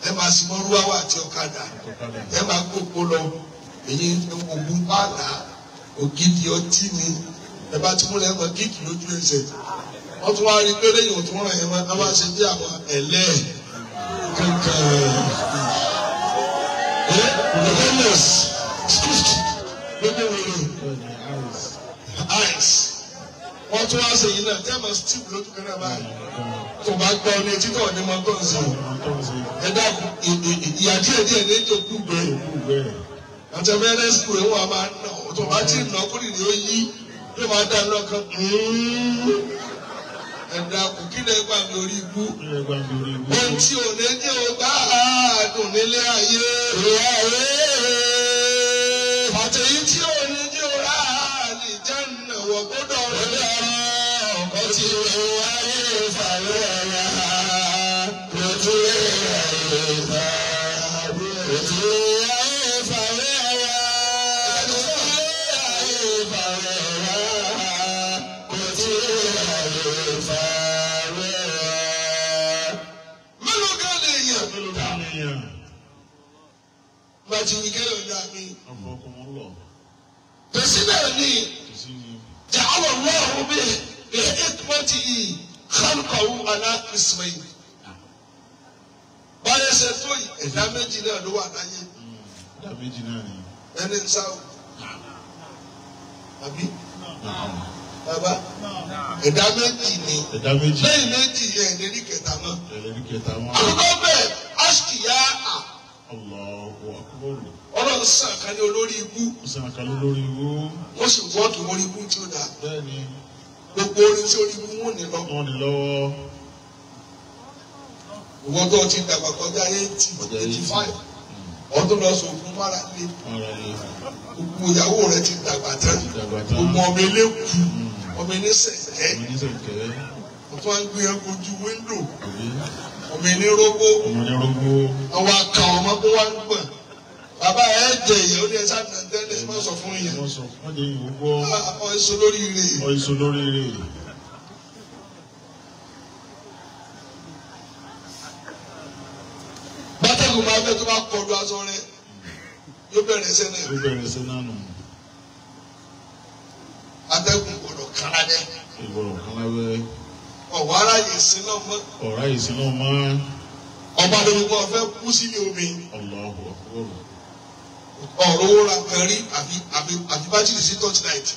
A: ẹ máa sì mọ́ rúwáwá àti ọ̀kadà ẹ máa gbogbo lọ èyí ògùn pààlà ògidì ọtí ni ẹ bá ti múlẹ̀ ẹ̀mọ́ kíkì lójú ẹsẹ̀ wọ́n tún wá rí pé lẹ́yìn òtún wọ́n yẹn máa wá ṣe bí àwọn ẹ̀lẹ́ kankan rebellious strict gbogbo wèrè ice wọ́n tún wá ṣe yìí náà tẹ́ ẹ̀ máa steve lójú kan náà báyìí tó bá gbọ́ ní etí tó ní máa gbọ́ ń sè ẹ dákun ìyá díẹ̀ díẹ̀ ní ètò kú bẹ́ẹ̀ àti ẹ̀mẹ́rẹ́ sùkúl ẹ̀ wọ́n máa nà ọ́ tó bá ti nà kúrì ní ó yí yóò máa dá lọ́kàn ẹ̀dá kù kí lè gbà mí orí ibú ohun tí ò ní jẹ́ o bá dùn nílé ayé àtẹ̀yí tí ò ní jẹ́ o rà ní jẹ́nà wọ̀ gbọ́dọ̀ rẹ̀ ọkọ̀ tí ó wáyé ìfàwé ẹ̀yà lójú ẹ̀yà ìfà lójú ẹ̀yà ìfàwé ẹ̀yà lójú ẹ̀yà ìfàwé ẹ̀yà lójú ẹ̀yà ìfàwé ẹ̀yà. Mélòó kan lè yàn? Bàtí wí kẹ́yọ̀ ní àmì. Tẹ̀sí náà ní jàálọ̀ lọ́wọ́ bí ìhẹ́kmọ́tì yìí kálukọ̀wù aláàkísìmẹ́yì. Báyọ̀ ṣe tó yìí ẹ̀dá méjì náà ló wà láyé.
C: Ẹ̀dá méjì náà ni.
A: Ẹni ń sáwò. Àbí? Bàbá ẹ̀dá méjì ni.
C: Ẹ̀dá méjì.
A: Lẹ́yìn méjì yẹn ẹ̀dẹ́rì kẹta mọ́.
C: Ẹ̀dẹ́rì kẹta mọ́.
A: Àkọ́kọ́ bẹ́ẹ̀ aṣkìyà à.
C: Allahu Akbar.
A: Ọlọ́run sàn kan ní olórí ibú.
C: Ó sàn kan lórí ibú.
A: Wọ́n sì wọ́ọ̀kì orí ibú tí ó dà.
C: Bẹ́ẹ̀ni.
A: Gbogbo orin tí orí ibú wọ́n ní lọ.
C: Wọ́n ní lọ́wọ́.
A: Ìwọ́n tó ti dàgbà kọjá 85. Ọdún lọ sọ fún Mara lé. Gbogbo ìyàwó rẹ̀ ti dàgbà tán. Gbogbo ọmọ ilé kù. Ọmọ ilé sẹ̀kẹ́. Wọ́n tún wá ń gbé ẹgbẹ́ ojú wíńdò. Ọmọ ilé rógbó. Àwọn aka ọmọ kó wá ń gbọ̀n. Bàbá ẹ̀ jẹ ìyàwó ní ẹ̀sán náà tẹ́lẹ̀ má sọ fún yẹn. Ọ̀ èso lórí ire.
C: Ọ̀ èso lórí ire.
A: Bátẹ́gùn máa fẹ́ tó bá kọlu aṣọ rẹ̀ yóò bẹ̀rẹ̀ ẹsẹ̀ náà.
C: Yóò bẹ̀rẹ̀ ẹsẹ̀ náà nù.
A: Atẹ́gùn gbọdọ̀ kára dẹ́.
C: Ìgbọ̀dọ̀ kára bẹ́.
A: Ọ̀wọ́ ara yìí sí náà mọ́.
C: Ọ̀rá yìí sí náà mọ́.
A: Ọba lórí kọ́ fẹ́ kú sílé omi.
C: Allahu Akbar.
A: Ọ̀rọ̀ owó ra kan rí àfi bátìrì sí torchlight.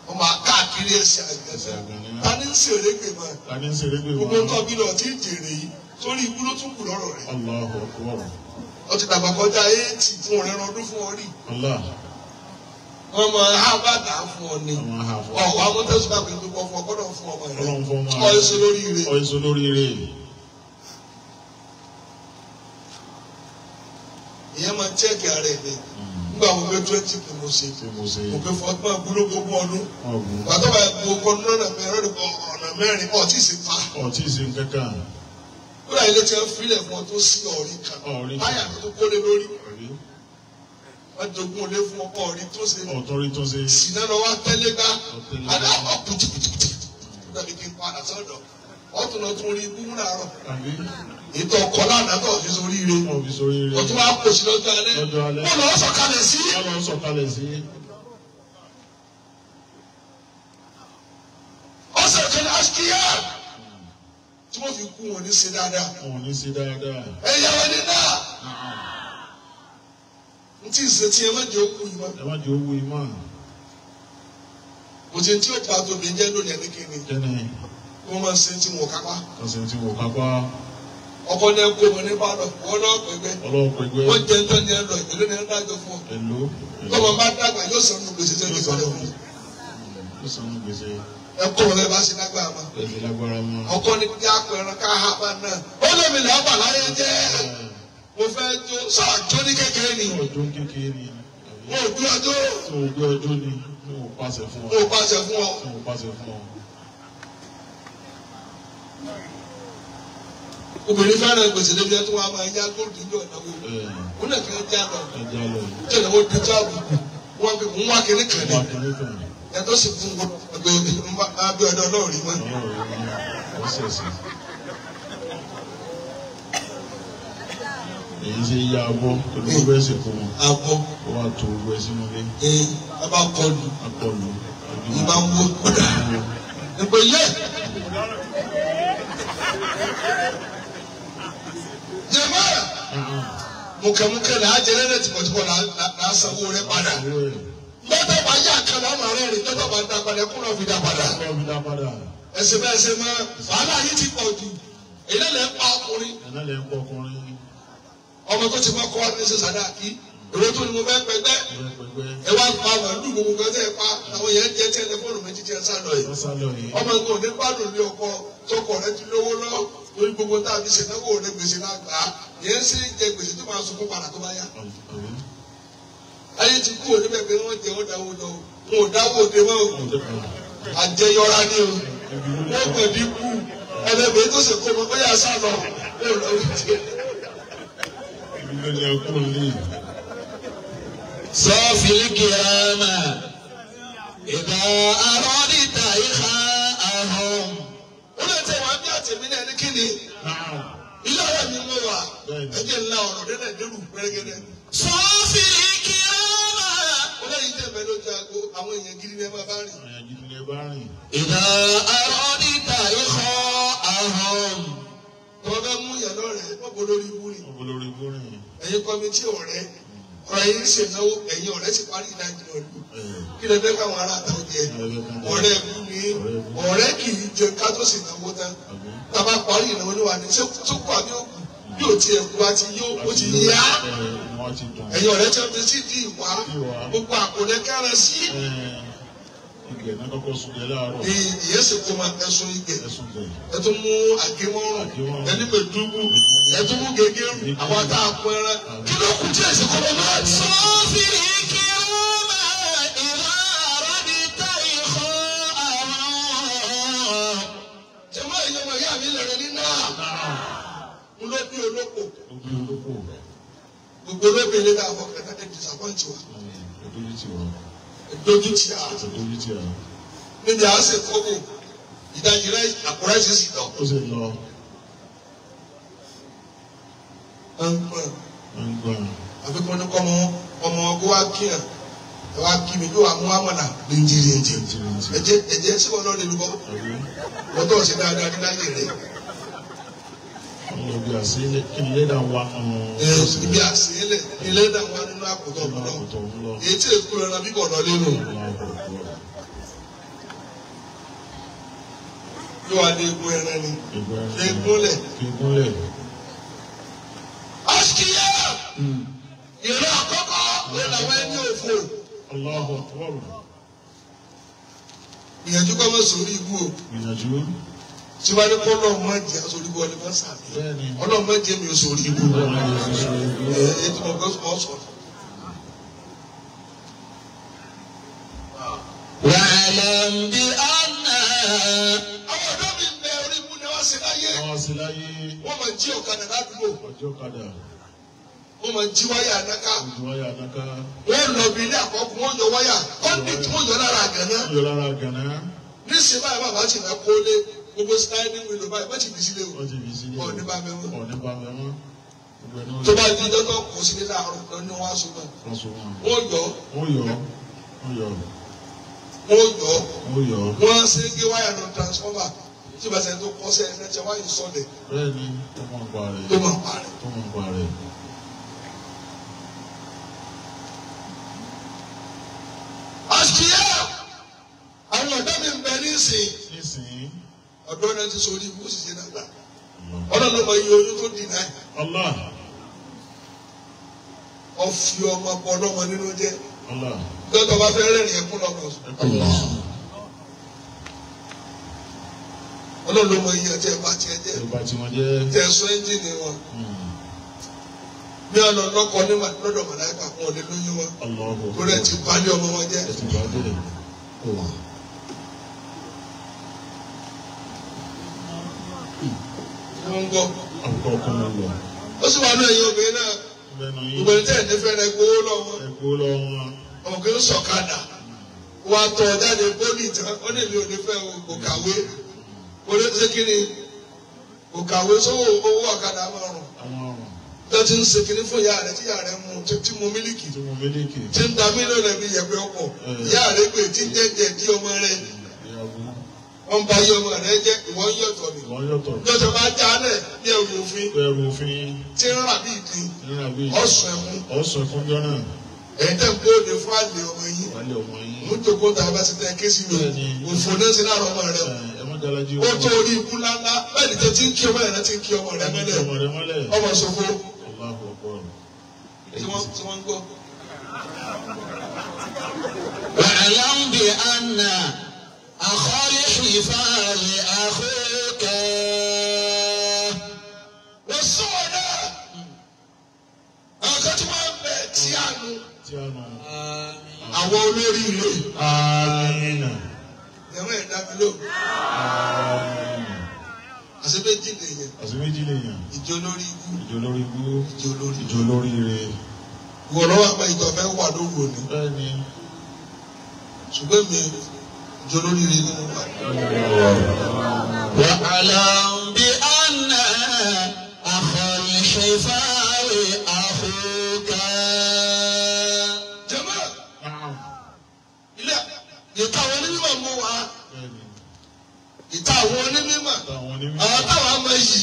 A: Wọ́n máa káàkiri ẹsẹ̀ àgbẹ̀sẹ̀. Ta ni ń ṣèrégbè mọ́?
C: Ta ni ń ṣèrégbè mọ́?
A: Gbogbo nǹkan bí lọ tí ń jèrè yìí sórí ikú ló tún kù lọ́rọ̀ rẹ̀.
C: Allahu Akbar.
A: Ó ti dàgbà kọjá 80 fún ọ̀rẹ́ ọdún fún ọ rí. Wọ́n máa há bàtà fún ọ ní. Ọ̀wọ́ amúntẹ́sùn àgbẹ̀ tó kọ́ fún ọ gbọ́dọ̀ fún ọmọ rẹ̀. Ọ̀ èso lórí ire.
C: Ọ̀ èso lórí ire.
A: Ìyẹn máa chẹ́ẹ̀kì ara ẹ̀ ní. Nígbà wo pé 20 kì mo ṣe. Mo pe fọ́tún àgbúlógún ọdún. Bàtọ́ bá gbó ọkọ̀ náà ọ̀nà mẹ́rin ọ̀tí sì pa.
C: Ọ̀tí sì ń kẹ́kà.
A: Kúrò ilé tí wọ́n filẹ̀ fún ọ tó sí ọ̀rí kan. Báyà tó kólé lórí. Wọ́n jogún olé fún ọkọ̀ ọ̀rí tó ṣe.
C: Ọ̀tọ́rí tó ṣe.
A: Sìnà lọ wá tẹ́lẹ̀ gbá. Adá ọ̀ kùtùkùtù. Dàbí kí n padà sọ́dọ̀. Ọ̀tún lọ tún rí ibú múra rọ̀. Ètò ọkọ̀ lánàá tó fi sórí ire. Ọ̀tún wá pòṣì lọ́jọ́ alẹ́. Wọ́n lọ sọ̀kalẹ̀ sí.
C: Wọ́n lọ sọ̀kalẹ̀ sí.
A: Ọ̀sẹ̀ kan aṣíkíyà. Tí wọ́n fi kú wọn ní ṣe dáadáa.
C: Wọn ní ṣe dáadáa.
A: Ẹ̀yà wọn ni náà. Ntí ìṣe tí ẹ má jẹ́ òkú yìí mọ́.
C: Ẹ má jẹ́ owó yìí mọ́.
A: Kò sí tí ó ta tóbi jẹ́ lónìí ẹni kìíní.
C: Kẹ́ni.
A: Wọ́n máa ń ṣe tí wọ́n kápá.
C: Wọ́n ṣe tí wọ́n kápá.
A: Ọkọ ní ẹkọ ọmọ ní bàdàn, wọ́n náà pẹ̀gbẹ́.
C: Ọlọ́pẹ̀gbẹ́.
A: Wọ́n jẹ́ ntọ́ ní ẹ lọ, ìlú ní ẹ dájọ́ fún ọ.
C: Èlò.
A: Tọ́mọ bá dàgbà yóò sọ nù gbèsè tẹ́lẹ̀ ìfọ̀lẹ́ fún.
C: Yóò sọ nù gbèsè.
A: Ẹkọ rẹ bá ṣe lágbára mọ́.
C: Ẹ̀sìn lágbára mọ́.
A: Ọkọ ní kí apẹ̀rẹ̀ ká ha bá náà. Ó lè mi làá bà láyé jẹ́. Mo fẹ́ jó sọ́ọ̀jọ́ ní kékeré ni.
C: Ọjọ́ kékeré ni.
A: Mo ò gbé ọjọ́.
C: Mo ò gbé ọjọ́ ni. Mo ò pàṣẹ fún ọ.
A: Mo ò pàṣẹ fún ọ.
C: Mo ò pàṣẹ fún ọ.
A: Obìnrin fẹ́ràn gbèsè débi ẹ tó wá máa yá góòlù ní ọ̀nàwó. Wọ́n lè fi ẹ já lọ.
C: Ẹ já lọ.
A: Tẹ̀lé wọ́n di jáàbù. Wọ́n fi mú wá kiri kan ní. yàtọ̀ sí fún ẹgbẹ́ abẹ́ ọ̀dọ́ náà rí mọ́.
C: èyí ṣe yá abọ́ olùkọ́ bẹ́ẹ̀ sì fún wọn.
A: abọ́
C: ó wà tó owó ẹ sínú ilé.
A: a bá kọlu.
C: akọlù.
A: n bá ń wó padà. ìpè yẹ. jẹ̀mọ́ mùkẹ́mùkẹ́ là á jẹ lẹ́nà tìmọ̀tìmọ̀ là á sanwó rẹ padà. lọ́tọ̀ bá yá àkàlà ọmọ rẹ̀ rìn lọ́tọ̀ bá dá padà kúrò fi dá padà. ẹsẹ̀ bẹ́ẹ̀ ṣe mọ́ wàhálà yìí ti pọ̀ jù èyí lẹ́ ń pa ọkùnrin. ọmọ tó ti mọ́ kọ́ wá ní ṣe sàdáàkì èrò tó ni mo fẹ́ pẹgbẹ́ ẹ wá pa màálù gbogbo kan tẹ́ ẹ pa àwọn yẹn jẹ́ tẹlifóònù méjì tí ẹ sá lọ yìí ọmọ nǹkan ò ní gbádùn ní ọkọ tọkọ rẹ ti lówó lọ lórí gbogbo tá a fi ṣènáwó rẹ gbèsè náà gbà á yẹn sì jẹ gbèsè tó máa sunkún padà tó bá yá. ayé ti kú òní bẹ́ẹ̀ pé wọ́n jẹ́ wọ́n dáwó lọ wọn ò dáwó òde mọ́ o àjẹyọra ni o wọ́n gbẹ̀dí kú ẹlẹ́bẹ̀ẹ́ tó ṣe kó mọ́ bóyá sá lọ
B: صافي الكرامة إذا أردت إخاءهم.
A: Olè tẹ wá bí àtẹ̀mí náà ní kíni? Ilé ọ̀rẹ́ mi mọ̀ wá. Ẹ̀jẹ̀ ńlá ọ̀rọ̀ dẹ́nà ìdérù pẹ́rẹ́gẹ́dẹ́.
B: صافي الكرامة.
A: Olè yìí tẹ̀ mẹ́lẹ́ ojú aago àwọn èèyàn gidi ni ẹ máa bá rìn.
B: إذا أردت إخاءهم.
A: Tọ́wọ́ bá mú ìyá lọ́rẹ̀ wọ́n bọ́ lórí ibú rìn. Ẹ̀yin kọ́mítì ọ̀rẹ́ ọ̀rẹ́ yìí ń ṣènáwó ẹ̀yin ọ̀rẹ́ sì parí ìdájọ́ ọdún. Kí lè fẹ́ káwọn ará àtàwọn jẹ? Ọ̀rẹ́ ẹ̀kú ni ọ̀rẹ́ kì í jẹ ká tó sì náwó tán. Tàbá parí ìnáwó ní wa ní ṣé tó kọ́ àbí òkú bí ò tiẹ̀ kú bá ti yó ó ti yá. Ẹ̀yin ọ̀rẹ́ tí wọ́n fi sí di ìwà gbogbo àkùnrin kẹ́rẹ́ sí. Ìyẹn sì kó máa ẹ̀sùn ìgbẹ́. Ẹ tún mú àgémọ́rùn ẹni pé dúgbù ẹ tún mú gègéru àwọn tá a pọn ẹran. Kí ló kù tí èsì kọ́ lọ́wọ́ àti.
B: صافي الكرامة إذا أردت إخاءهم.
A: Jẹ́mọ́ ìyẹn ọmọ ìyá mi lẹ̀rẹ̀ ní náà. Mo ló bí olóko. Gbogbo olóbìnrin náà fọkàn náà ẹ̀ disappoint wa. Dojú ti a. Níbi à ń ṣe kókò, ìdajì rẹ̀ àkùrẹ́ sì sì lọ. Àfikún ní kọ́mọ ọmọ ọgbọ́n wa kí hàn ẹ wá kí mi yóò mú amọ̀nà lẹ́ńjìrì ẹ̀jẹ̀ sí wọn náà lè lùbọ́. Wọ́n tó ṣe dáadáa ní láyé rẹ̀. Ibi àṣeyẹlẹ̀ ilé dà wá nínú àkótọ́ ọ̀pọ̀lọ́. Èyí tí èkó rẹ̀ bí bọ̀dọ̀ lérò. Yóò wá dé egun ẹran ni. Egunlẹ̀. Aṣíkíyà! Ìran àkọ́kọ́ ló làwọn ẹni òfò. Ìyànjú kọ́ mọ́ sórí ibú o. Síwájú kọ́ lọ́ọ̀ máa jẹ́ aṣojú ibú ọdún mọ́sà mi. Ọlọ́ọ̀ máa jẹ́ mi sórí ibú. Ètò ọ̀gá sọ̀rọ̀.
B: واعلم بأن
A: Àwọn ọ̀dọ́ mi ń bẹ orí ibú ni wọ́n ṣe láyé. Wọ́n máa jí ọ̀kadà ládùúgbò. Wọ́n máa jí wáyà ànáká. Wọ́n lọ bí ilé àkọ́kọ́ wọ́n yọ wáyà. Kọ́ńdíìtì wọ́n yọ lára àgànná. Níṣẹ́ báyìí bàbá ti náà kólé gbogbo sítáìlì wílò báyìí bá ti bì sílé o. Ọ̀ní bá mẹ́wọ́n. Tó bá di dọ́tọ̀ kò sí ní láàárọ̀ lọ ní wọ́n aṣọ náà. Wọ́n yọ. Wọ́n ṣe gé wáyà lọ transformer. Tí bá sẹ́ni tó kọ́ sí ẹ̀fẹ́ tí wáyà sọ̀lẹ̀. Tó máa parẹ́. Àṣìyá! Àwọn ọ̀dọ́ mi ń bẹ nísìnyí. Ọ̀dọ́ náà ti sori ibú sì ṣe dàgbà. Ọlọ́run ọmọ iye oyún tó dì náà. Ọ̀fi ọmọ ọmọ ọlọ́mọ nínú jẹ́. Dọ́tọ̀ bá fẹ́ rẹ́rìn ẹkún lọ́kọ̀. Ọlọ́run ọmọ iye ọjọ́ ẹ̀bá tiẹ̀ jẹ́. Tẹ̀sán ẹ́ńjìnì wọn. Bí ọ̀nà lọ́kọ̀ ní lọ́dọ̀ màláìka fún ọ̀lẹ́ lóyún wọn. Torí ẹ̀ ti balẹ̀ ọmọ wọn jẹ́. Wọ́n ń gbọ́. Ó sì wà ní ẹ̀yìn obìnrin náà. Ìgbẹ̀rún tẹ̀ ní fẹ́rẹ̀ gbowó lọ́wọ́. Ọmọ kì í sọ̀kadà. wà á tọ̀ jáde pólì tán ó lè mi ò ní fẹ́ kò kàwé olè ṣé kí ni kò kàwé sówó owó ọ̀kadà máa rùn tó ti ń ṣe kí ni fún ìyá rẹ̀ tí ìyá rẹ̀ mu tí mu mílíkì tí ń da mílíọ̀nù ẹ̀mí yẹ̀pẹ̀ ọkọ̀ ìyá rẹ̀ pé tí ń jẹ́jẹ́ di ọmọ rẹ̀ wọ́n bá yí ọmọ rẹ̀ jẹ́ ìwọ́n yọ̀tọ̀ ni lọ́sọ̀ bá já lẹ̀ ní ẹrù òfin tí ń rà bí ìdín ọ̀sùn ẹ̀kún jọ́nà ẹ̀ẹ́dẹ̀ ń gbóòdè fún àlè ọmọ yín mú jókòó tá a bá ti tẹ ké sí mi òfò náà sí lára ọmọ rẹ ó tó orí ikú ńláńlá bẹ́ẹ̀ ni tó ti ń kí ọmọ rẹ ti ń kí ọmọ rẹ mọ́lẹ̀ ọmọ ṣòfò tí wọ́n ń gbọ́.
B: واعلم بأن أخا الحفاظ أخوك
A: والصعدة أخذت ما بتيانو àwọn olórí ilé.
C: Amina.
A: Ẹ̀wọ̀n ẹ̀dá mi ló. Àṣebéjì lèèyàn.
C: Àṣebéjì lèèyàn.
A: Ìjọ lórí ibú.
C: Ìjọ lórí ibú.
A: Ìjọ lórí
C: ire.
A: Ìwọ lọ́wọ́ àgbà ìtọ̀ fẹ́ wà lóru òní.
C: Bẹ́ẹ̀ni.
A: Ṣùgbọ́n mi ìjọ lórí ire ni mo wà.
B: واعلم بأن أخا الحفاظ أخوك.
A: Ìta àwọn onímọ̀ mú wa. Ìta àwọn onímọ̀. Àwọn táwọn á máa yìí.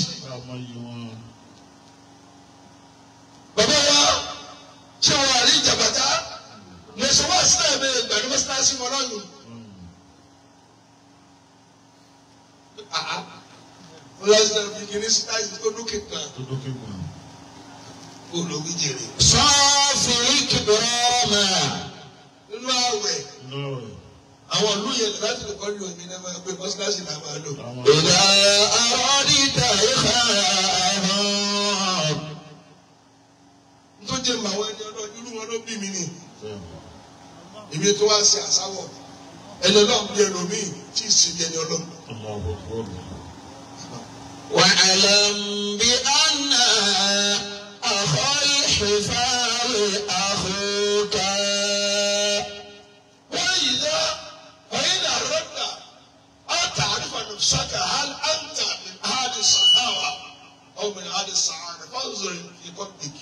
A: Bàbá wa ṣé wọ́n àrí ìjàbàtà? Mo ṣe wá sílẹ̀ mi ìgbàlú mọ́sálásí wọn lọ́yìn. Mo lọ sílẹ̀ fi kìíní sítáìsì tó dúkì kan. Ó lọ wí jèrè.
B: صافي الكرامة.
A: Nínú àwẹ̀. Àwọn ìlú yẹn láti lè kọ́ lu èmi náà máa gbé mọ́sálásí náà máa lò.
B: إذا أردت إخاءهم.
A: Nítorí jẹ́ màwọn ẹni ọlọ́run irú wọn ló bí mi nì. Èmi tó wá sí àsáwọ̀. Ẹni ọlọ́run bí ẹlòmíì tí ì sì bí ẹni ọlọ́run.
B: واعلم بأن أخا الحفاظ أخوك.
A: وإذا أردت أن تعرف نفسك هل أنت من أهل السخاوة أو من أهل السعادة فانظر في قلبك.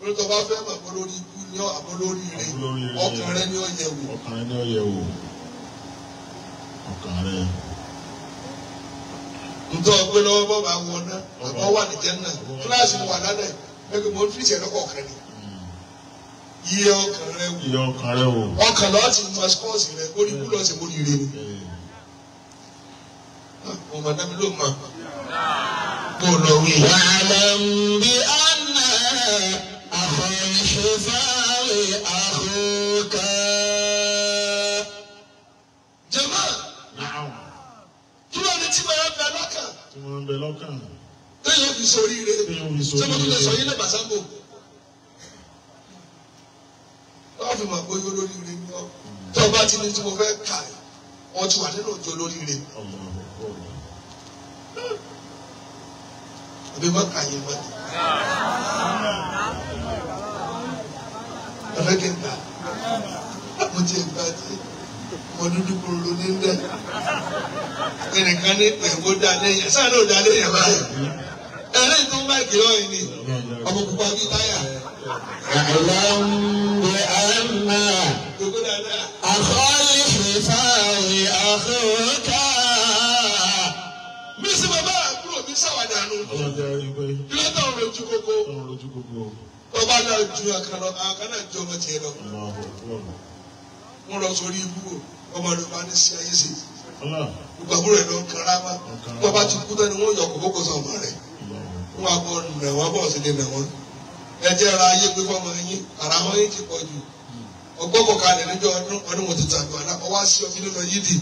A: Olùtọ́ bá fẹ́ mọ̀ pé lórí ikú ni ọ́ àbọ̀ lórí rẹ̀ ọkàn rẹ̀ ni ó yẹ wò.
C: Ọkàn rẹ̀ ni ó yẹ wò. Ọkàn rẹ̀.
A: Ntọ́ ọgbẹ́ lọ́wọ́ bọ́ bá wọ ná àbọ̀ wà ní jẹ́nà kíláàsì wà lálẹ́ ẹgbẹ́ mo ń fi ìṣẹ̀lẹ̀ kọ̀ọ̀kan ni. Iye ọkàn rẹ̀ wò.
C: Iye ọkàn rẹ̀ wò.
A: Ọkàn lọ́wọ́ ti mọ skọ́ọ̀sì rẹ̀ ó ní kú lọ́sẹ̀ mo rí rẹ̀ ni. Ọmọ náà mi ló mọ̀. Mo lọ wí.
B: واعلم بأن أخا الحفاظ أخوك.
A: Jàmá. Kí ló ní tí mo yàn bẹ lọ́kàn?
C: Tí mo ń bẹ lọ́kàn.
A: Téèyàn fi sórí rẹ̀. Ṣé mo tún lè sọ yín lè bàṣágbò? Wọ́n fi mọ̀ pé olórí rẹ̀ ni ọ́. Tí ọba ti ní tí mo fẹ́ kà ẹ́, wọ́n ti wà nínú òjò olórí rẹ̀. Àbí wọ́n kà yín mọ́tò. Ọ̀rẹ́ kí n gbà. Mo ti gbà tí mo dúdú kúrò ní ndẹ́. Ẹnìkan ní pẹ̀lú dá léyìn. Sáà ló dá léyìn báyìí. Ẹ̀rẹ́ tó ń bá ìkìlọ̀ yìí ni. Ọmọ pupa bíi táyà.
B: واعلم بأن
A: Gbogbo dáadáa.
B: أخا الحفاظ أخوك.
A: Mi sì bàbá àbúrò mi sáwàdà nù.
C: Ọlọ́dẹ rí pé.
A: Ilé náà lójú kókó.
C: Ọlọ́run lójú gbogbo.
A: Tọ́ba náà ju àkànlọ, àkànlọ ju ọmọ tiẹ̀ lọ. Wọ́n lọ sórí ibú o, ọmọ rẹ̀ bá ní sí ayé sí. Gbogbo àbúrò ẹ̀ lọ ń kanra wá. Tọ́ba ti kú tán ni wọ́n yọ kókó sọ ọmọ rẹ̀. Wọ́n á bọ̀ nà wọ́n bọ̀ sí ní nà wọ́n. Ẹ jẹ́ ra ayé pé fọ́mọ yín, ara wọn yín ti pọ̀ jù. Ọgbọ́kọ̀ kalẹ̀ níjọ́ ọdún wọn ti tàbí ọ̀la, ọwọ́ á sí ọtí nínú yídì.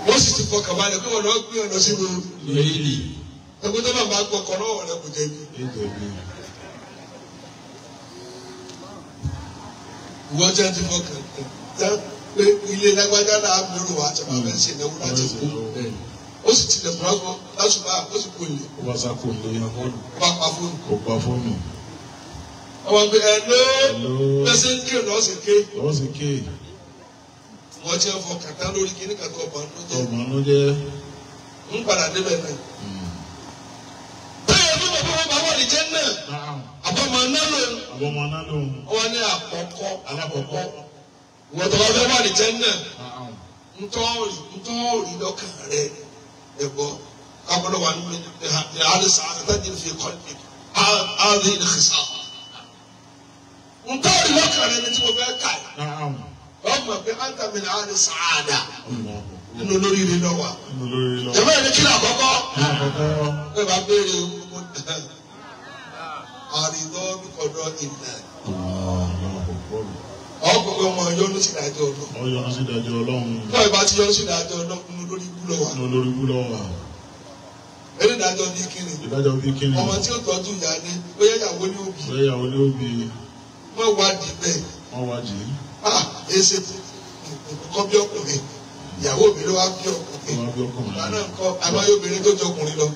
A: Wọ́n sì ti fọkàn balẹ̀ pé wọ́n lọ gbé ọ̀nà sínú
C: Léèlì.
A: ẹgbẹ́ tó bá máa gbọ́ ọkọ̀ lọ́wọ́ rẹ̀ kò jẹ̀bi. Ìwọ́n jẹ́ ti fọkàn tán pé ilé lágbájá náà mẹ́rù wá àti bàbá ẹ̀ ṣe ìnáwó láti kú. Ó sì tilẹ̀ fún lásùbà ó sì kú ilé.
C: Ó bá sá kò lé.
A: Ó bá pa fóònù.
C: Ó pa fóònù.
A: Àwọn gbé ẹ̀ló pẹ́sẹ́ ń ké lọ́sẹ̀ ké.
C: Lọ́sẹ̀ ké.
A: Wọ́n ti ń fọ kàtá lórí kíní kàtó ọ̀bà ló jẹ́.
C: Ọ̀bà ló jẹ́.
A: Ń padà débẹ̀ náà. Bẹ́ẹ̀ ni bàbá wọn bá wà ní jẹ́ náà. Àbọ̀mọ̀ náà lòun.
C: Àbọ̀mọ̀ náà lòun.
A: Wọ́n ní àkọ́kọ́ alákọ̀ọ́kọ́. Wọ́n tó bá fẹ́ wà ní jẹ́ náà. Ntọ́ọ̀rì lọ́kàn rẹ̀ ẹ̀gbọ́. Abọ́dọ̀ wà ní àdìsá àtàjì fi kọ́lé. Àdì ìdíkìsá. Ntọ́ọ̀rì lọ́kàn rẹ̀ ni tí mo fẹ́ kà yìí. Wọ́n mọ̀ pé àǹtà mi ní àdìsá àdà. Nínú olórí ilé lọ wa. Jẹ́mọ́ ẹni kí ni àkọ́kọ́? Bẹ́ẹ̀ bá béèrè gbogbo àrídọ́ bíkọ̀dọ̀ ìlà. Ọkùnrin ọmọ yọ́nú sí ìdájọ́ Ọlọ́run.
C: Yọ́nú sí ìdájọ́ Ọlọ́run.
A: Náà ìbá ti yọ́nú sí ìdájọ́ Ọlọ́run nínú olórí ibú lọ wa.
C: Nínú olórí ibú lọ wa.
A: Ẹni ìdájọ́ bí kíni.
C: Ìdájọ́ bí kíni.
A: Ọmọ tí ó tọ́jú ìyá ni bóyá ìyàwó ní òbí.
C: Bóyá ìyàwó ní òbí.
A: Wọ́n wádìí bẹ́ẹ̀.
C: Wọ́n wádìí.
A: Èsì kọ́ bí ọkùnrin. Ìyàwó mi ló wá bí ọkùnrin. Bàbá náà ń kọ́ àbáyé obìnrin tó jọ ọkùnrin lọ.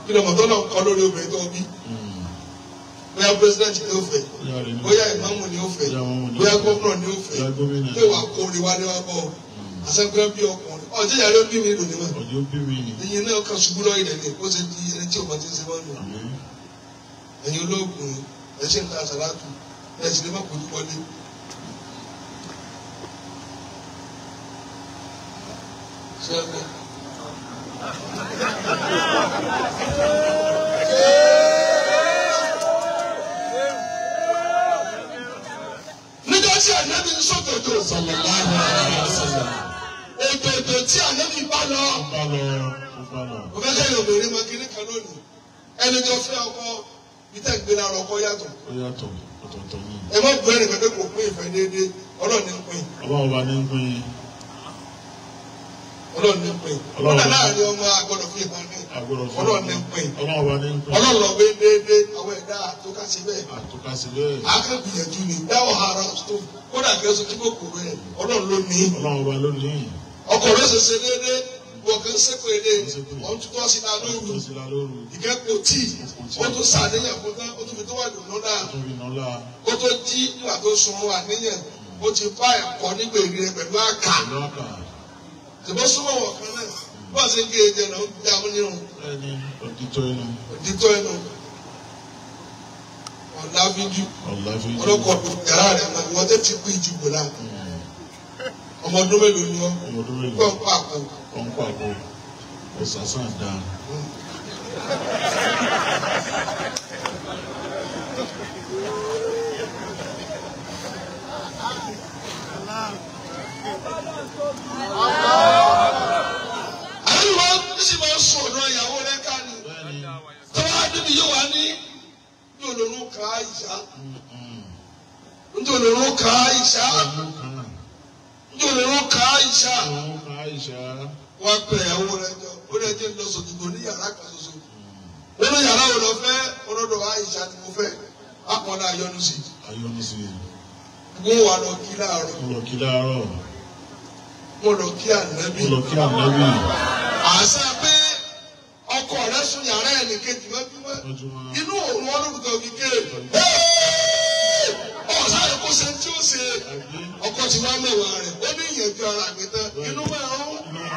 A: Kí lọ́mọ tó náà ń kọ́ lórí obìnrin tó bí. Bóyá president ni ó fẹ́, bóyá ìmáàmù ni ó fẹ́, bóyá gómìnà ni ó fẹ́, pé wàá kórè wá ní wàá bọ̀. Àṣẹ́gbẹ́ bí ọkùnrin. Ọjọ́ ìyá ló bí mi lò níwọ̀n.
C: Ọjọ́ bí mi.
A: Ìyẹn náà kan ṣubú lọ́yìn lẹ́lẹ̀ kó ṣe di ẹni tí ò mọ̀ tí ń ṣe mọ́nù. Ẹ̀yin olóògùn ẹ̀ ṣe ń ta àṣàlátù ẹ̀ sì lè má kojú wọlé. Ṣé ẹ gbọ́? Nígbà tí ànábì ń sọ̀tòtò sallallahu alaihi wasallam. Ètò tí ànábì bá lọ. Mo fẹ́ kẹ́yìn obìnrin máa kiri kan lónìí. Ẹni tó fẹ́ ọkọ bíta ìgbéra ọkọ yàtọ̀.
C: Ó yàtọ̀ ọ̀tọ̀ọ̀tọ̀ ni.
A: Ẹ má gbọ́ ẹ̀rìn pẹ̀lú kò pín ìfẹ́ déédéé. Ọlọ́run ní ń pín.
C: Ọba ní ń pín.
A: Ọlọ́run ní ń pín. Ọlọ́run láàrin ọmọ agbọ́dọ̀ fi ìbọn ní. Ọlọ́run ní ń pín.
C: Ọlọ́run ní ń pín.
A: Ọlọ́run lọ gbé déédéé àwọn ẹ̀dá àtúkásí bẹ́ẹ̀.
C: Àtúkásí bẹ́ẹ̀.
A: Akẹ́gbìyànjú ni dáwọ̀ ara tó kódà kẹ́sọ̀ tí kò kò rẹ̀ Ọlọ́run ló ní.
C: Ọlọ́run ọba ló ní.
A: Ọkọ̀ rẹ̀ ṣẹṣẹ déédéé wọ̀kẹ́ sẹ́pẹ̀lẹ̀ ọ̀n tutọ́ sí la lóru ìkẹ́kọ̀ọ́ tí ó tún sàníyàn fún tán ó tún fi tó wà lò lọ́la ó tó jí nígbà tó sun àníyàn ó ti bá ẹ̀kọ́ nígbèrè rẹ̀ pẹ̀lú àkà tìbọ́ súnmọ́ wọ̀ kan náà bọ́ọ̀ sí gé ẹ̀jẹ̀ náà ó dá mú nínú. Òdìtọ́ ẹnu ọ̀làfíjú ọlọ́kọ̀ yàrá rẹ̀ náà wọ́n tẹ́ ti pín ìjùbọ̀ náà ọmọ ọdún mélòó ni wọ́n kọ́ ń pàkó.
C: Ọ̀npàgò ọ̀sàsàn dáa.
A: Àwọn ìwà sì máa ń sọ ọ̀nà ìyàwó rẹ̀ ká ní. Tọ́wọ́ Adébí yóò wá ní olórun ká ìṣá. Nítorí olórun ká ìṣá. Olórun ká ìṣá. Wọ́n pe ìyàwó rẹ̀ jọ, ó lè jẹ́ lọ sòdìgbò ní yàrá kan ṣoṣo. Nínú yàrá wo lọ fẹ́ ọlọ́dọ̀ Àìṣà ni mo fẹ́, àpọ̀ náà yọnu sí. Mo wà lọ kí láàárọ̀. Mo lọ kí ànábì. Àṣà pé ọkọ rẹ̀ sùn yàrá ẹ̀ nìkejì mọ́júmọ́. Inú òun wọn lórúkọ kíkẹ́. Ọ̀sán yẹn kó ṣe tí ó ṣe. Ọkọ ti wá mẹ́wàá rẹ̀, ó ní ìyẹ̀jú ara mi tán. Inú máa ń